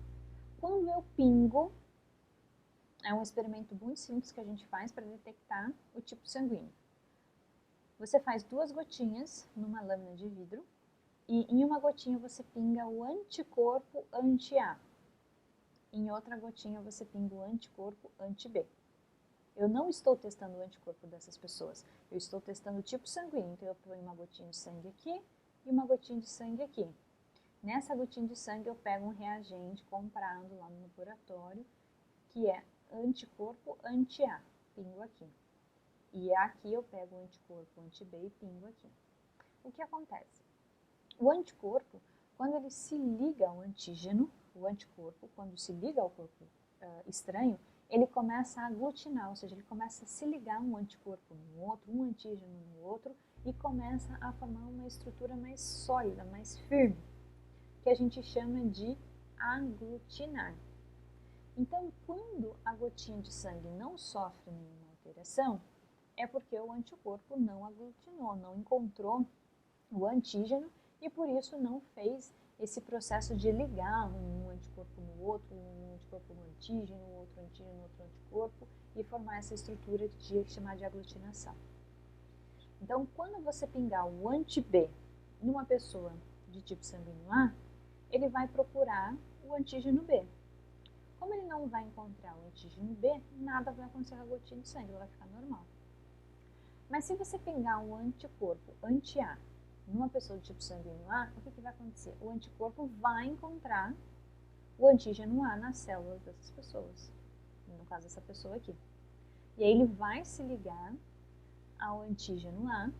Speaker 2: Quando eu pingo, é um experimento muito simples que a gente faz para detectar o tipo sanguíneo. Você faz 2 gotinhas numa lâmina de vidro e em uma gotinha você pinga o anticorpo anti-A. Em outra gotinha você pinga o anticorpo anti-B. Eu não estou testando o anticorpo dessas pessoas, eu estou testando o tipo sanguíneo. Então eu ponho uma gotinha de sangue aqui e uma gotinha de sangue aqui. Nessa gotinha de sangue eu pego um reagente comprado lá no laboratório, que é anticorpo anti-A, pingo aqui. E aqui eu pego o anticorpo anti-B e pingo aqui. O que acontece? O anticorpo, quando ele se liga ao antígeno, o anticorpo, quando se liga ao corpo estranho, ele começa a aglutinar, ou seja, ele começa a se ligar um anticorpo no outro, um antígeno no outro, e começa a formar uma estrutura mais sólida, mais firme, que a gente chama de aglutinar. Então, quando a gotinha de sangue não sofre nenhuma alteração, é porque o anticorpo não aglutinou, não encontrou o antígeno e por isso não fez esse processo de ligar um anticorpo no outro, um anticorpo no antígeno, outro antígeno no outro anticorpo e formar essa estrutura de chamar de aglutinação. Então, quando você pingar o anti-B numa pessoa de tipo sanguíneo A, ele vai procurar o antígeno B. Como ele não vai encontrar o antígeno B, nada vai acontecer com a gotinha de sangue, ela vai ficar normal. Mas se você pingar um anticorpo anti-A numa pessoa do tipo sanguíneo A, o que vai acontecer? O anticorpo vai encontrar o antígeno A nas células dessas pessoas, no caso dessa pessoa aqui. E aí ele vai se ligar ao antígeno A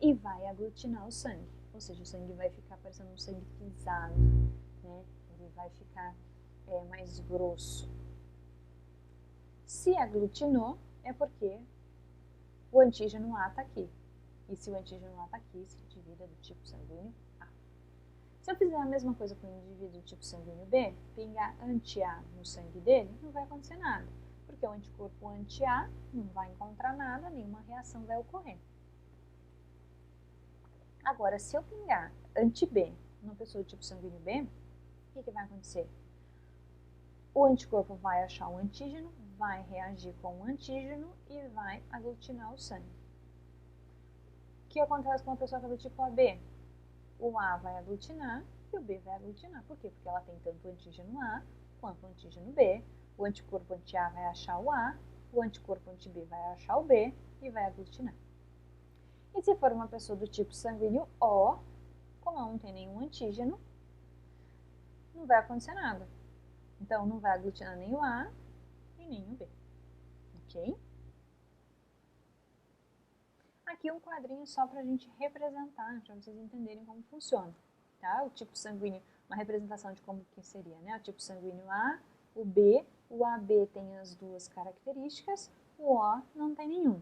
Speaker 2: e vai aglutinar o sangue, ou seja, o sangue vai ficar parecendo um sangue pisado, né? Ele vai ficar mais grosso. Se aglutinou, é porque o antígeno A está aqui. E se o antígeno A está aqui, esse indivíduo é do tipo sanguíneo A. Se eu fizer a mesma coisa com o indivíduo do tipo sanguíneo B, pingar anti-A no sangue dele, não vai acontecer nada. Porque o anticorpo anti-A não vai encontrar nada, nenhuma reação vai ocorrer. Agora, se eu pingar anti-B numa pessoa do tipo sanguíneo B, o que vai acontecer? O anticorpo vai achar o antígeno, vai reagir com o antígeno e vai aglutinar o sangue. O que acontece com uma pessoa que é do tipo AB? O A vai aglutinar e o B vai aglutinar. Por quê? Porque ela tem tanto o antígeno A quanto o antígeno B. O anticorpo anti-A vai achar o A, o anticorpo anti-B vai achar o B e vai aglutinar. E se for uma pessoa do tipo sanguíneo O, como ela não tem nenhum antígeno, não vai acontecer nada. Então, não vai aglutinar nem o A e nem o B. Ok? Aqui um quadrinho só para a gente representar, para vocês entenderem como funciona. Tá? O tipo sanguíneo, uma representação de como que seria, né? O tipo sanguíneo A, o B, o AB tem as duas características, o O não tem nenhum.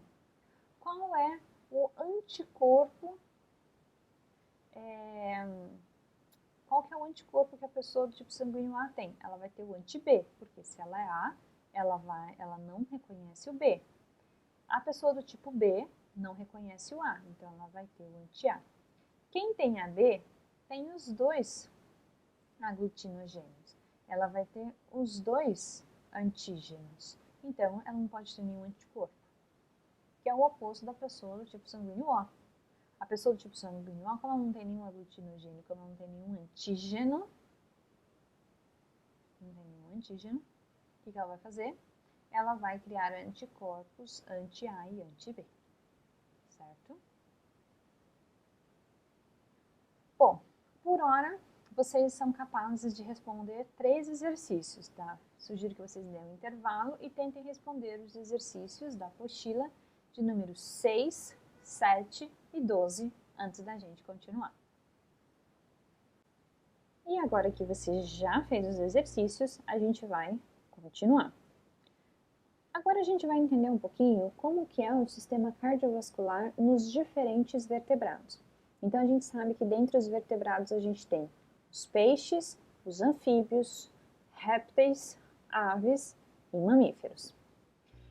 Speaker 2: Qual é o anticorpo? Qual que é o anticorpo que a pessoa do tipo sanguíneo A tem? Ela vai ter o anti-B, porque se ela é A, ela não reconhece o B. A pessoa do tipo B não reconhece o A, então ela vai ter o anti-A. Quem tem AB tem os dois aglutinogênios. Ela vai ter os dois antígenos. Então, ela não pode ter nenhum anticorpo, que é o oposto da pessoa do tipo sanguíneo O. A pessoa do tipo sanguíneo O, como ela não tem nenhum aglutinogênio, como ela não tem nenhum antígeno, o que ela vai fazer? Ela vai criar anticorpos anti-A e anti-B, certo? Bom, por hora, vocês são capazes de responder 3 exercícios, tá? Sugiro que vocês deem um intervalo e tentem responder os exercícios da apostila de números 6, 7 e 12 antes da gente continuar. E agora que você já fez os exercícios, a gente vai continuar. Agora a gente vai entender um pouquinho como que é o sistema cardiovascular nos diferentes vertebrados. Então a gente sabe que dentre os vertebrados a gente tem os peixes, os anfíbios, répteis, aves e mamíferos.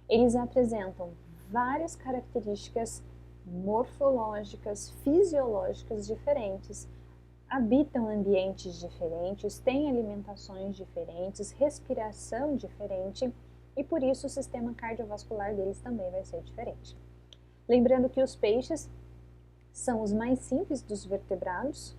Speaker 2: Eles apresentam várias características morfológicas, fisiológicas diferentes, habitam ambientes diferentes, têm alimentações diferentes, respiração diferente e por isso o sistema cardiovascular deles também vai ser diferente. Lembrando que os peixes são os mais simples dos vertebrados,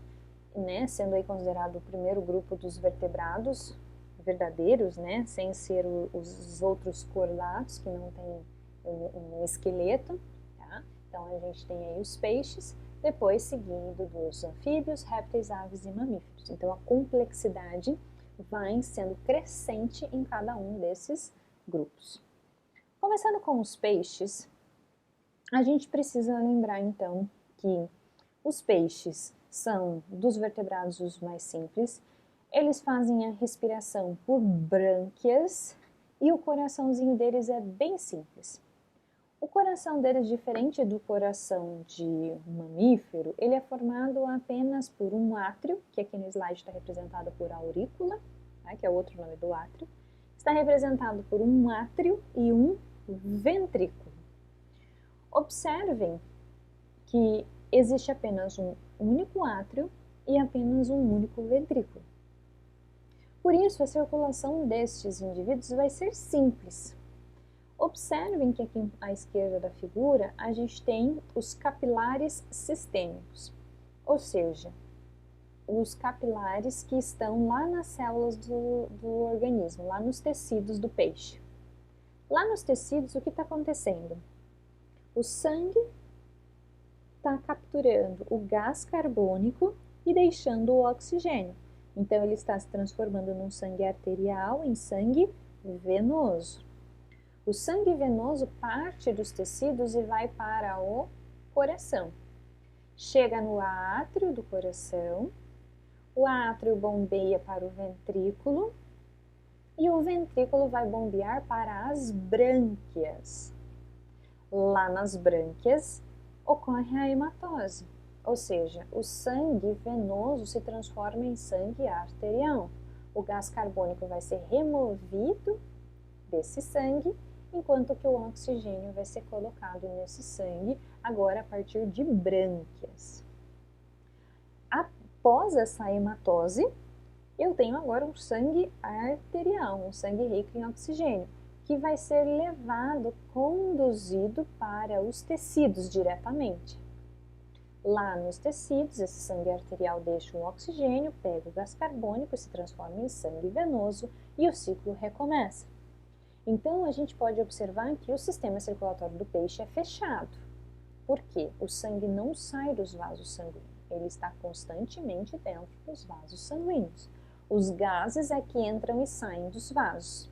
Speaker 2: né, sendo aí considerado o primeiro grupo dos vertebrados verdadeiros, né, sem ser os outros cordados que não têm um esqueleto, tá? Então a gente tem aí os peixes, depois seguindo dos anfíbios, répteis, aves e mamíferos. Então a complexidade vai sendo crescente em cada um desses grupos. Começando com os peixes, a gente precisa lembrar então que os peixes são dos vertebrados os mais simples, eles fazem a respiração por brânquias e o coraçãozinho deles é bem simples. O coração deles, diferente do coração de um mamífero, ele é formado apenas por um átrio, que aqui no slide está representado por aurícula, tá? Que é outro nome do átrio. Está representado por um átrio e um ventrículo. Observem que existe apenas um único átrio e apenas um único ventrículo. Por isso, a circulação destes indivíduos vai ser simples. Observem que aqui à esquerda da figura a gente tem os capilares sistêmicos, ou seja, os capilares que estão lá nas células do organismo, lá nos tecidos do peixe. Lá nos tecidos, o que está acontecendo? O sangue está capturando o gás carbônico e deixando o oxigênio. Então, ele está se transformando num sangue arterial em sangue venoso. O sangue venoso parte dos tecidos e vai para o coração. Chega no átrio do coração, o átrio bombeia para o ventrículo e o ventrículo vai bombear para as brânquias. Lá nas brânquias ocorre a hematose, ou seja, o sangue venoso se transforma em sangue arterial. O gás carbônico vai ser removido desse sangue, enquanto que o oxigênio vai ser colocado nesse sangue, agora a partir de brânquias. Após essa hematose, eu tenho agora um sangue arterial, um sangue rico em oxigênio, que vai ser levado, conduzido para os tecidos diretamente. Lá nos tecidos, esse sangue arterial deixa o oxigênio, pega o gás carbônico, se transforma em sangue venoso e o ciclo recomeça. Então, a gente pode observar que o sistema circulatório do peixe é fechado. Por quê? O sangue não sai dos vasos sanguíneos, ele está constantemente dentro dos vasos sanguíneos. Os gases é que entram e saem dos vasos.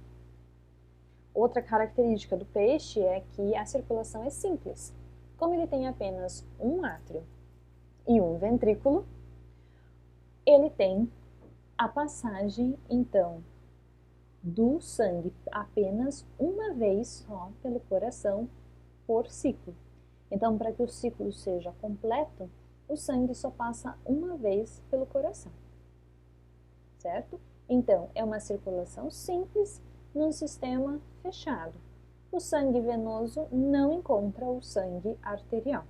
Speaker 2: Outra característica do peixe é que a circulação é simples. Como ele tem apenas um átrio e um ventrículo, ele tem a passagem, então, do sangue apenas uma vez só pelo coração por ciclo. Então, para que o ciclo seja completo, o sangue só passa uma vez pelo coração, certo? Então, é uma circulação simples num sistema fechado. O sangue venoso não encontra o sangue arterial.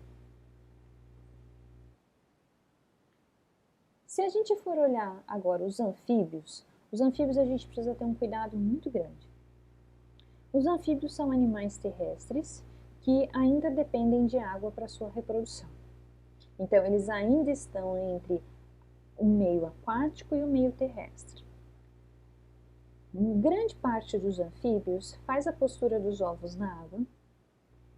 Speaker 2: Se a gente for olhar agora os anfíbios a gente precisa ter um cuidado muito grande. Os anfíbios são animais terrestres que ainda dependem de água para sua reprodução. Então, eles ainda estão entre o meio aquático e o meio terrestre. Grande parte dos anfíbios faz a postura dos ovos na água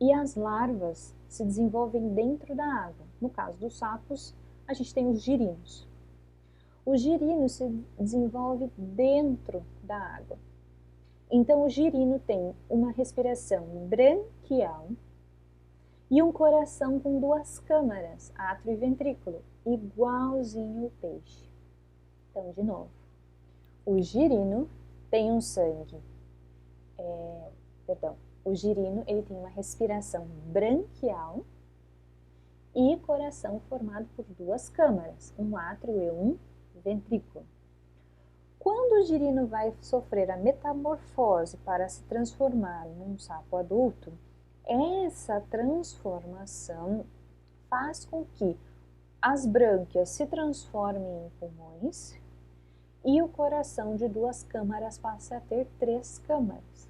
Speaker 2: e as larvas se desenvolvem dentro da água. No caso dos sapos, a gente tem os girinos. O girino se desenvolve dentro da água. Então, o girino tem uma respiração branquial e um coração com duas câmaras, átrio e ventrículo, igualzinho ao peixe. Então, de novo, o girino tem um sangue, o girino ele tem uma respiração branquial e coração formado por duas câmaras, um átrio e um ventrículo. Quando o girino vai sofrer a metamorfose para se transformar num sapo adulto, essa transformação faz com que as brânquias se transformem em pulmões e o coração de duas câmaras passe a ter 3 câmaras.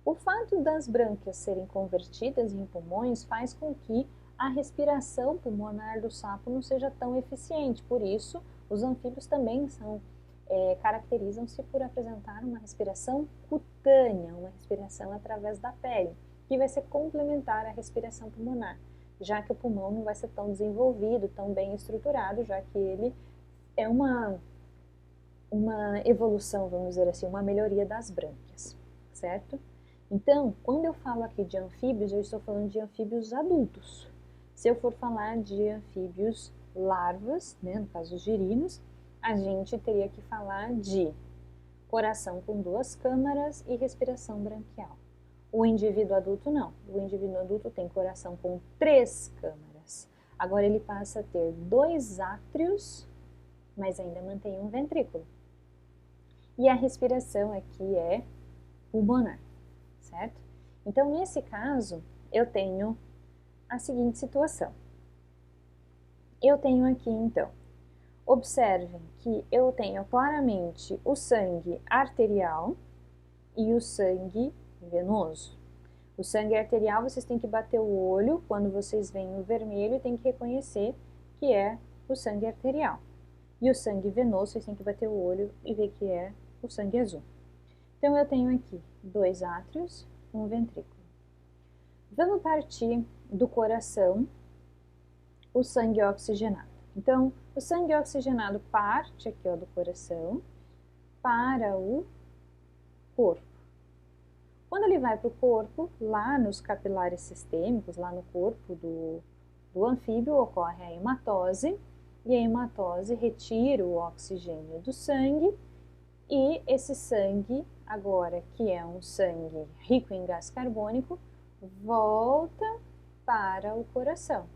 Speaker 2: O fato das brânquias serem convertidas em pulmões faz com que a respiração pulmonar do sapo não seja tão eficiente. Por isso, os anfíbios também caracterizam-se por apresentar uma respiração cutânea, uma respiração através da pele, que vai ser complementar à respiração pulmonar, já que o pulmão não vai ser tão desenvolvido, tão bem estruturado, já que ele é uma evolução, vamos dizer assim, uma melhoria das brânquias, certo? Então, quando eu falo aqui de anfíbios, eu estou falando de anfíbios adultos. Se eu for falar de anfíbios larvas, né, no caso os girinos, a gente teria que falar de coração com 2 câmaras e respiração branquial. O indivíduo adulto não. O indivíduo adulto tem coração com 3 câmaras. Agora ele passa a ter 2 átrios, mas ainda mantém um ventrículo. E a respiração aqui é pulmonar, certo? Então, nesse caso, eu tenho a seguinte situação. Eu tenho aqui, então, observem que eu tenho claramente o sangue arterial e o sangue venoso. O sangue arterial, vocês têm que bater o olho quando vocês veem o vermelho e tem que reconhecer que é o sangue arterial. E o sangue venoso, vocês têm que bater o olho e ver que é o sangue azul. Então, eu tenho aqui 2 átrios e um ventrículo. Vamos partir do coração, o sangue oxigenado. Então, o sangue oxigenado parte aqui do coração para o corpo. Quando ele vai para o corpo, lá nos capilares sistêmicos, lá no corpo do anfíbio, ocorre a hematose, e a hematose retira o oxigênio do sangue, e esse sangue, agora que é um sangue rico em gás carbônico, volta para o coração.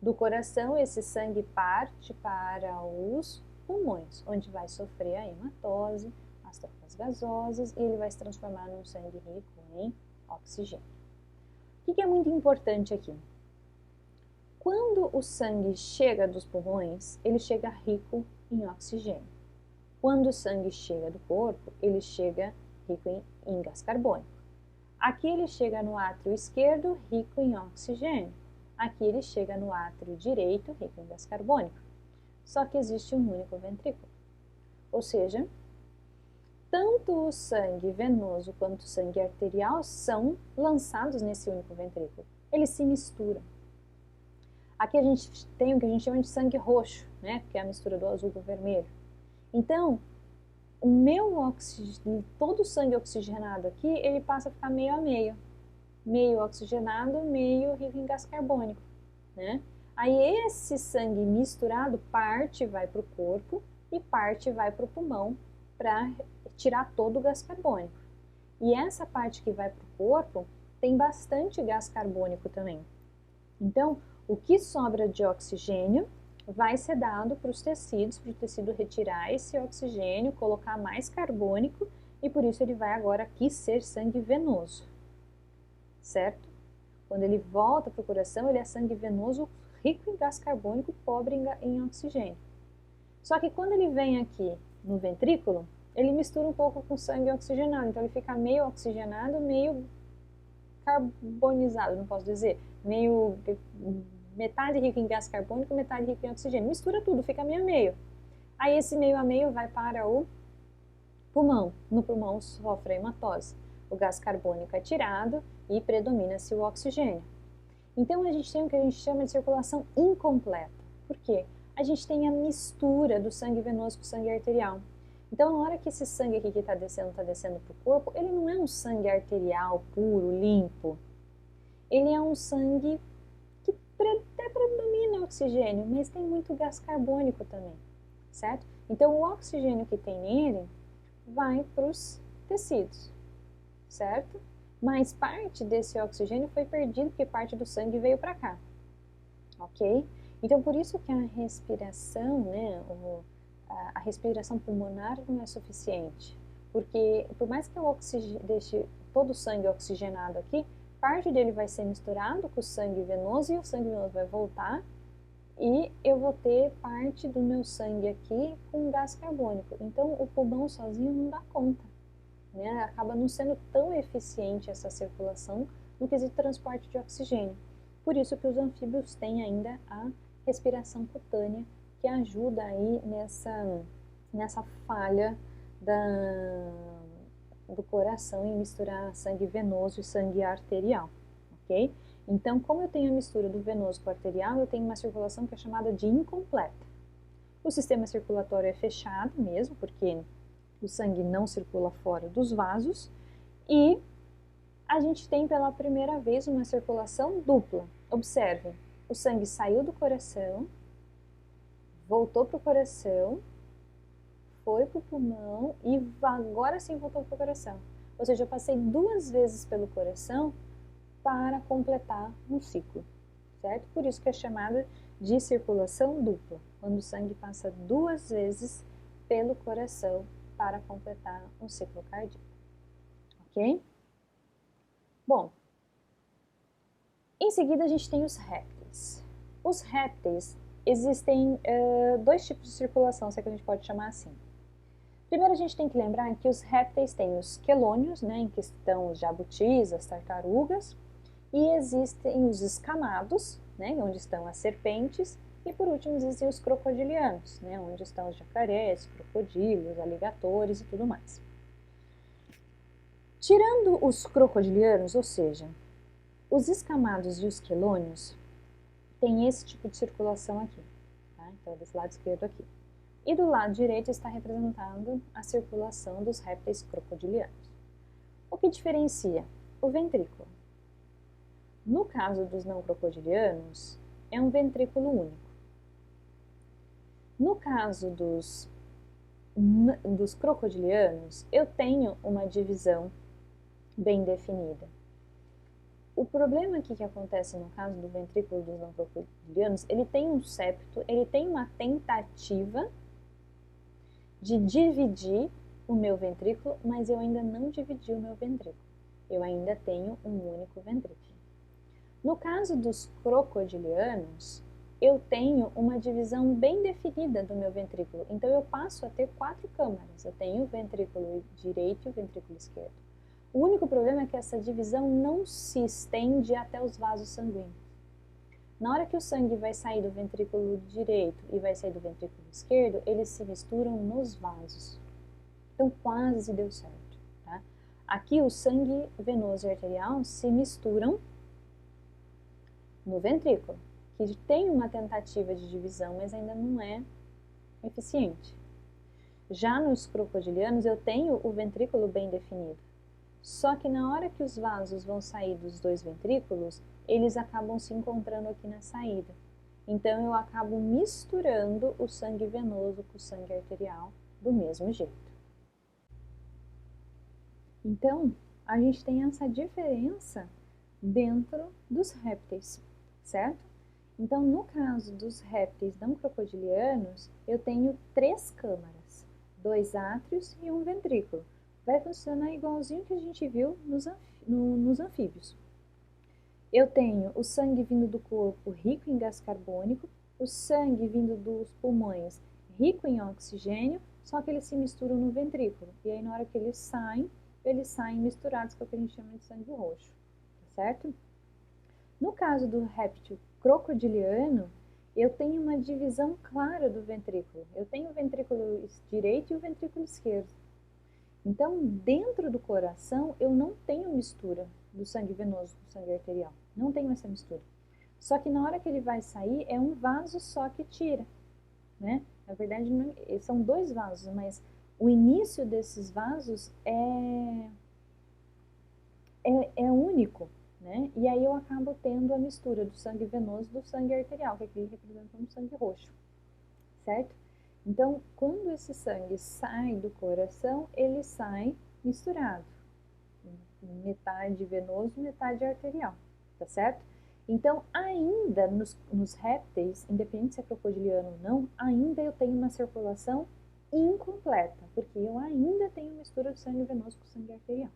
Speaker 2: Do coração, esse sangue parte para os pulmões, onde vai sofrer a hematose, as trocas gasosas, e ele vai se transformar num sangue rico em oxigênio. O que é muito importante aqui? Quando o sangue chega dos pulmões, ele chega rico em oxigênio. Quando o sangue chega do corpo, ele chega rico em gás carbônico. Aqui ele chega no átrio esquerdo, rico em oxigênio. Aqui ele chega no átrio direito, rico em gás carbônico. Só que existe um único ventrículo. Ou seja, tanto o sangue venoso quanto o sangue arterial são lançados nesse único ventrículo. Eles se misturam. Aqui a gente tem o que a gente chama de sangue roxo, né? Que é a mistura do azul com o vermelho. Então, todo o sangue oxigenado aqui, ele passa a ficar meio a meio. Meio oxigenado, meio rico em gás carbônico, né? Aí esse sangue misturado, parte vai para o corpo e parte vai para o pulmão para tirar todo o gás carbônico. E essa parte que vai para o corpo tem bastante gás carbônico também. Então, o que sobra de oxigênio vai ser dado para os tecidos, para o tecido retirar esse oxigênio, colocar mais carbônico, e por isso ele vai agora aqui ser sangue venoso, certo? Quando ele volta para o coração, ele é sangue venoso, rico em gás carbônico, pobre em oxigênio. Só que quando ele vem aqui no ventrículo, ele mistura um pouco com sangue oxigenado, então ele fica meio oxigenado, meio carbonizado, não posso dizer, meio metade rico em gás carbônico, metade rico em oxigênio. Mistura tudo, fica meio a meio. Aí esse meio a meio vai para o pulmão. No pulmão sofre a hematose. O gás carbônico é tirado e predomina-se o oxigênio. Então a gente tem o que a gente chama de circulação incompleta. Por quê? A gente tem a mistura do sangue venoso com o sangue arterial. Então, na hora que esse sangue aqui que está descendo para o corpo, ele não é um sangue arterial puro, limpo. Ele é um sangue que até predomina o oxigênio, mas tem muito gás carbônico também, certo? Então, o oxigênio que tem nele vai para os tecidos, certo? Mas parte desse oxigênio foi perdido porque parte do sangue veio para cá, ok? Então, por isso que a respiração, né, a respiração pulmonar não é suficiente, porque por mais que eu deixe todo o sangue oxigenado aqui, parte dele vai ser misturado com o sangue venoso e o sangue venoso vai voltar e eu vou ter parte do meu sangue aqui com gás carbônico. Então, o pulmão sozinho não dá conta, né? Acaba não sendo tão eficiente essa circulação no quesito transporte de oxigênio. Por isso que os anfíbios têm ainda a respiração cutânea, que ajuda aí nessa falha do coração em misturar sangue venoso e sangue arterial, ok? Então, como eu tenho a mistura do venoso com o arterial, eu tenho uma circulação que é chamada de incompleta. O sistema circulatório é fechado mesmo, porque o sangue não circula fora dos vasos, e a gente tem pela primeira vez uma circulação dupla. Observem, o sangue saiu do coração, voltou para o coração, foi para o pulmão e agora sim voltou para o coração. Ou seja, eu passei 2 vezes pelo coração para completar um ciclo, certo? Por isso que é chamada de circulação dupla, quando o sangue passa 2 vezes pelo coração para completar um ciclo cardíaco, ok? Bom, em seguida a gente tem os répteis. Os répteis, existem 2 tipos de circulação, se é que a gente pode chamar assim. Primeiro a gente tem que lembrar que os répteis têm os quelônios, né, em que estão os jabutis, as tartarugas, e existem os escamados, né, onde estão as serpentes, e por último existem os crocodilianos, né, onde estão os jacarés, crocodilos, aligatores e tudo mais. Tirando os crocodilianos, ou seja, os escamados e os quelônios, tem esse tipo de circulação aqui, tá? Então desse lado esquerdo aqui. E do lado direito está representando a circulação dos répteis crocodilianos. O que diferencia? O ventrículo. No caso dos não crocodilianos, é um ventrículo único. No caso dos crocodilianos, eu tenho uma divisão bem definida. O problema aqui que acontece no caso do ventrículo dos não crocodilianos, ele tem um septo, ele tem uma tentativa de dividir o meu ventrículo, mas eu ainda não dividi o meu ventrículo. Eu ainda tenho um único ventrículo. No caso dos crocodilianos, eu tenho uma divisão bem definida do meu ventrículo. Então, eu passo a ter 4 câmaras. Eu tenho o ventrículo direito e o ventrículo esquerdo. O único problema é que essa divisão não se estende até os vasos sanguíneos. Na hora que o sangue vai sair do ventrículo direito e vai sair do ventrículo esquerdo, eles se misturam nos vasos. Então, quase deu certo, tá? Aqui, o sangue venoso e arterial se misturam no ventrículo, que tem uma tentativa de divisão, mas ainda não é eficiente. Já nos crocodilianos eu tenho o ventrículo bem definido. Só que na hora que os vasos vão sair dos dois ventrículos, eles acabam se encontrando aqui na saída. Então eu acabo misturando o sangue venoso com o sangue arterial do mesmo jeito. Então, a gente tem essa diferença dentro dos répteis, certo? Então, no caso dos répteis não crocodilianos, eu tenho 3 câmaras, 2 átrios e um ventrículo. Vai funcionar igualzinho que a gente viu nos anfíbios. Eu tenho o sangue vindo do corpo rico em gás carbônico, o sangue vindo dos pulmões rico em oxigênio, só que eles se misturam no ventrículo. E aí, na hora que eles saem misturados, que é o que a gente chama de sangue roxo, tá certo? No caso do réptil crocodiliano, eu tenho uma divisão clara do ventrículo. Eu tenho o ventrículo direito e o ventrículo esquerdo. Então, dentro do coração, eu não tenho mistura do sangue venoso com o sangue arterial. Não tenho essa mistura. Só que na hora que ele vai sair, é um vaso só que tira, né? Na verdade, não, são 2 vasos, mas o início desses vasos é único, né? E aí eu acabo tendo a mistura do sangue venoso do sangue arterial, que aqui representa um sangue roxo, certo? Então, quando esse sangue sai do coração, ele sai misturado, metade venoso, metade arterial, tá certo? Então, ainda nos répteis, independente se é crocodiliano ou não, ainda eu tenho uma circulação incompleta, porque eu ainda tenho mistura de sangue venoso com sangue arterial.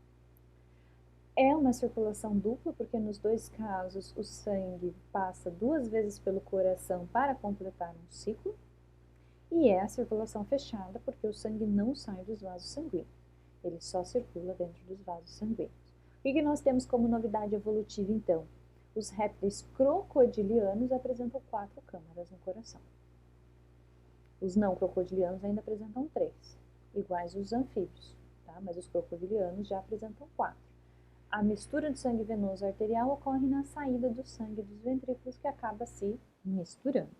Speaker 2: É uma circulação dupla, porque nos 2 casos o sangue passa 2 vezes pelo coração para completar um ciclo, e é a circulação fechada, porque o sangue não sai dos vasos sanguíneos, ele só circula dentro dos vasos sanguíneos. O que nós temos como novidade evolutiva, então? Os répteis crocodilianos apresentam 4 câmaras no coração. Os não crocodilianos ainda apresentam 3, iguais aos anfíbios, tá? Mas os crocodilianos já apresentam 4. A mistura de sangue venoso arterial ocorre na saída do sangue dos ventrículos, que acaba se misturando.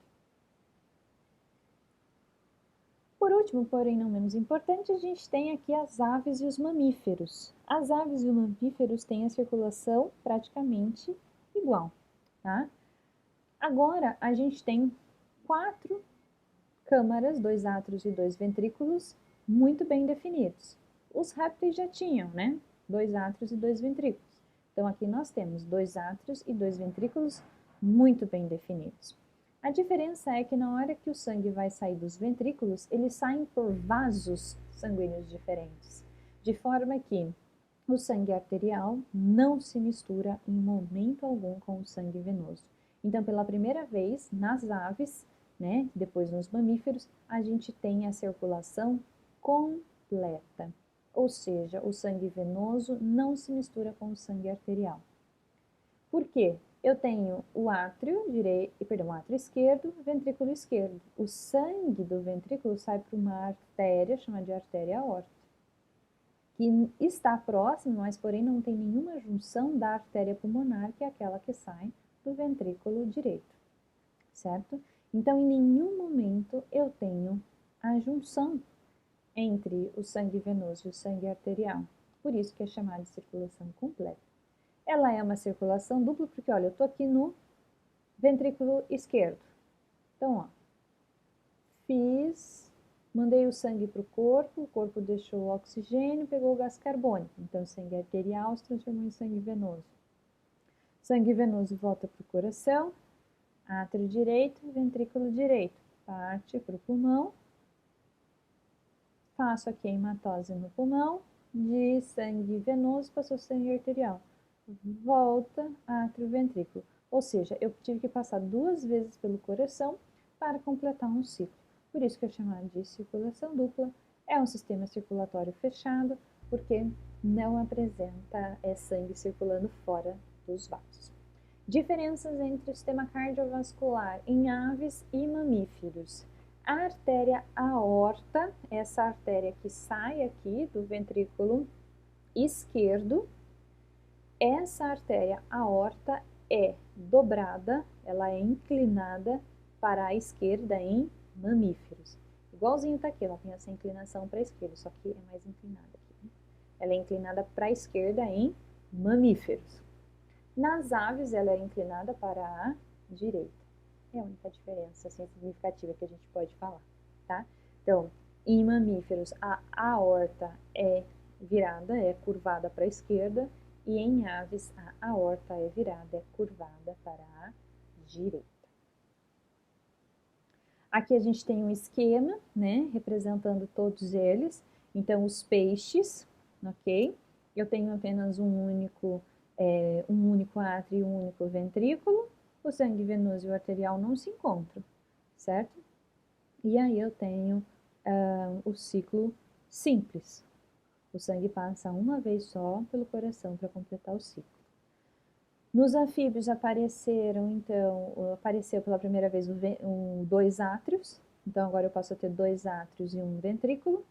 Speaker 2: Por último, porém não menos importante, a gente tem aqui as aves e os mamíferos. As aves e os mamíferos têm a circulação praticamente igual, tá? Agora, a gente tem 4 câmaras, 2 átrios e 2 ventrículos, muito bem definidos. Os répteis já tinham, né? 2 átrios e 2 ventrículos. Então, aqui nós temos 2 átrios e 2 ventrículos muito bem definidos. A diferença é que na hora que o sangue vai sair dos ventrículos, eles saem por vasos sanguíneos diferentes, de forma que o sangue arterial não se mistura em momento algum com o sangue venoso. Então, pela primeira vez, nas aves, né, depois nos mamíferos, a gente tem a circulação completa. Ou seja, o sangue venoso não se mistura com o sangue arterial. Por quê? Eu tenho o átrio esquerdo, ventrículo esquerdo. O sangue do ventrículo sai para uma artéria, chamada de artéria aorta, que está próxima, mas porém não tem nenhuma junção da artéria pulmonar, que é aquela que sai do ventrículo direito, certo? Então, em nenhum momento eu tenho a junção entre o sangue venoso e o sangue arterial. Por isso que é chamada de circulação completa. Ela é uma circulação dupla, porque, olha, eu estou aqui no ventrículo esquerdo. Então, ó, mandei o sangue para o corpo deixou o oxigênio, pegou o gás carbônico. Então, o sangue arterial se transformou em sangue venoso. Sangue venoso volta para o coração, átrio direito, ventrículo direito. Parte para o pulmão, faço aqui a hematose no pulmão, de sangue venoso passou sangue arterial. Volta átrio ventrículo. Ou seja, eu tive que passar 2 vezes pelo coração para completar um ciclo. Por isso que é chamado de circulação dupla. É um sistema circulatório fechado, porque não apresenta sangue circulando fora dos vasos. Diferenças entre o sistema cardiovascular em aves e mamíferos. A artéria aorta, essa artéria que sai aqui do ventrículo esquerdo, essa artéria aorta é dobrada, ela é inclinada para a esquerda em mamíferos. Igualzinho tá aqui, ela tem essa inclinação para a esquerda, só que é mais inclinada aqui, né? Ela é inclinada para a esquerda em mamíferos. Nas aves, ela é inclinada para a direita. É a única diferença assim, significativa que a gente pode falar, tá? Então, em mamíferos, a aorta é virada, é curvada para a esquerda, e em aves, a aorta é virada, é curvada para a direita. Aqui a gente tem um esquema, né, representando todos eles. Então, os peixes, ok? Eu tenho apenas um único átrio e um único ventrículo. O sangue venoso e o arterial não se encontram, certo? E aí eu tenho o ciclo simples. O sangue passa uma vez só pelo coração para completar o ciclo. Nos anfíbios apareceu pela primeira vez dois átrios, então agora eu posso ter dois átrios e um ventrículo.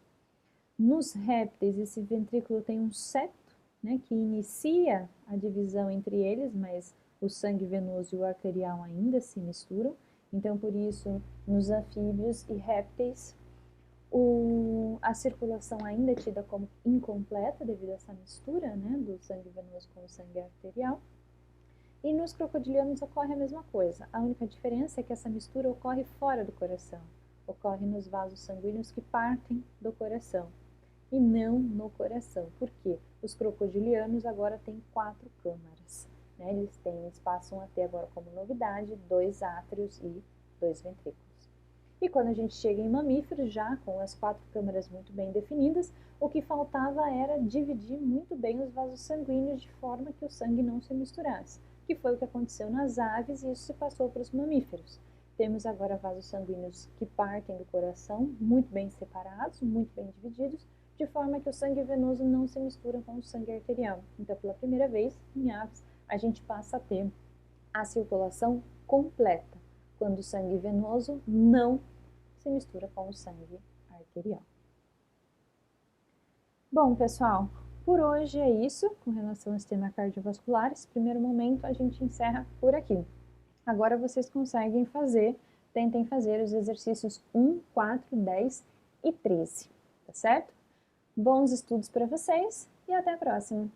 Speaker 2: Nos répteis, esse ventrículo tem um septo, né, que inicia a divisão entre eles, mas o sangue venoso e o arterial ainda se misturam. Então, por isso, nos anfíbios e répteis, a circulação ainda é tida como incompleta devido a essa mistura, né, do sangue venoso com o sangue arterial. E nos crocodilianos ocorre a mesma coisa. A única diferença é que essa mistura ocorre fora do coração. Ocorre nos vasos sanguíneos que partem do coração e não no coração. Por quê? Os crocodilianos agora têm 4 câmaras. Né? Eles passam a ter agora como novidade 2 átrios e 2 ventrículos. E quando a gente chega em mamíferos, já com as 4 câmaras muito bem definidas, o que faltava era dividir muito bem os vasos sanguíneos de forma que o sangue não se misturasse, que foi o que aconteceu nas aves e isso se passou para os mamíferos. Temos agora vasos sanguíneos que partem do coração, muito bem separados, muito bem divididos, de forma que o sangue venoso não se mistura com o sangue arterial. Então, pela primeira vez, em aves, a gente passa a ter a circulação completa, quando o sangue venoso não se mistura com o sangue arterial. Bom, pessoal, por hoje é isso com relação ao sistema cardiovascular. Esse primeiro momento a gente encerra por aqui. Agora vocês tentem fazer os exercícios 1, 4, 10 e 13, tá certo? Bons estudos para vocês e até a próxima!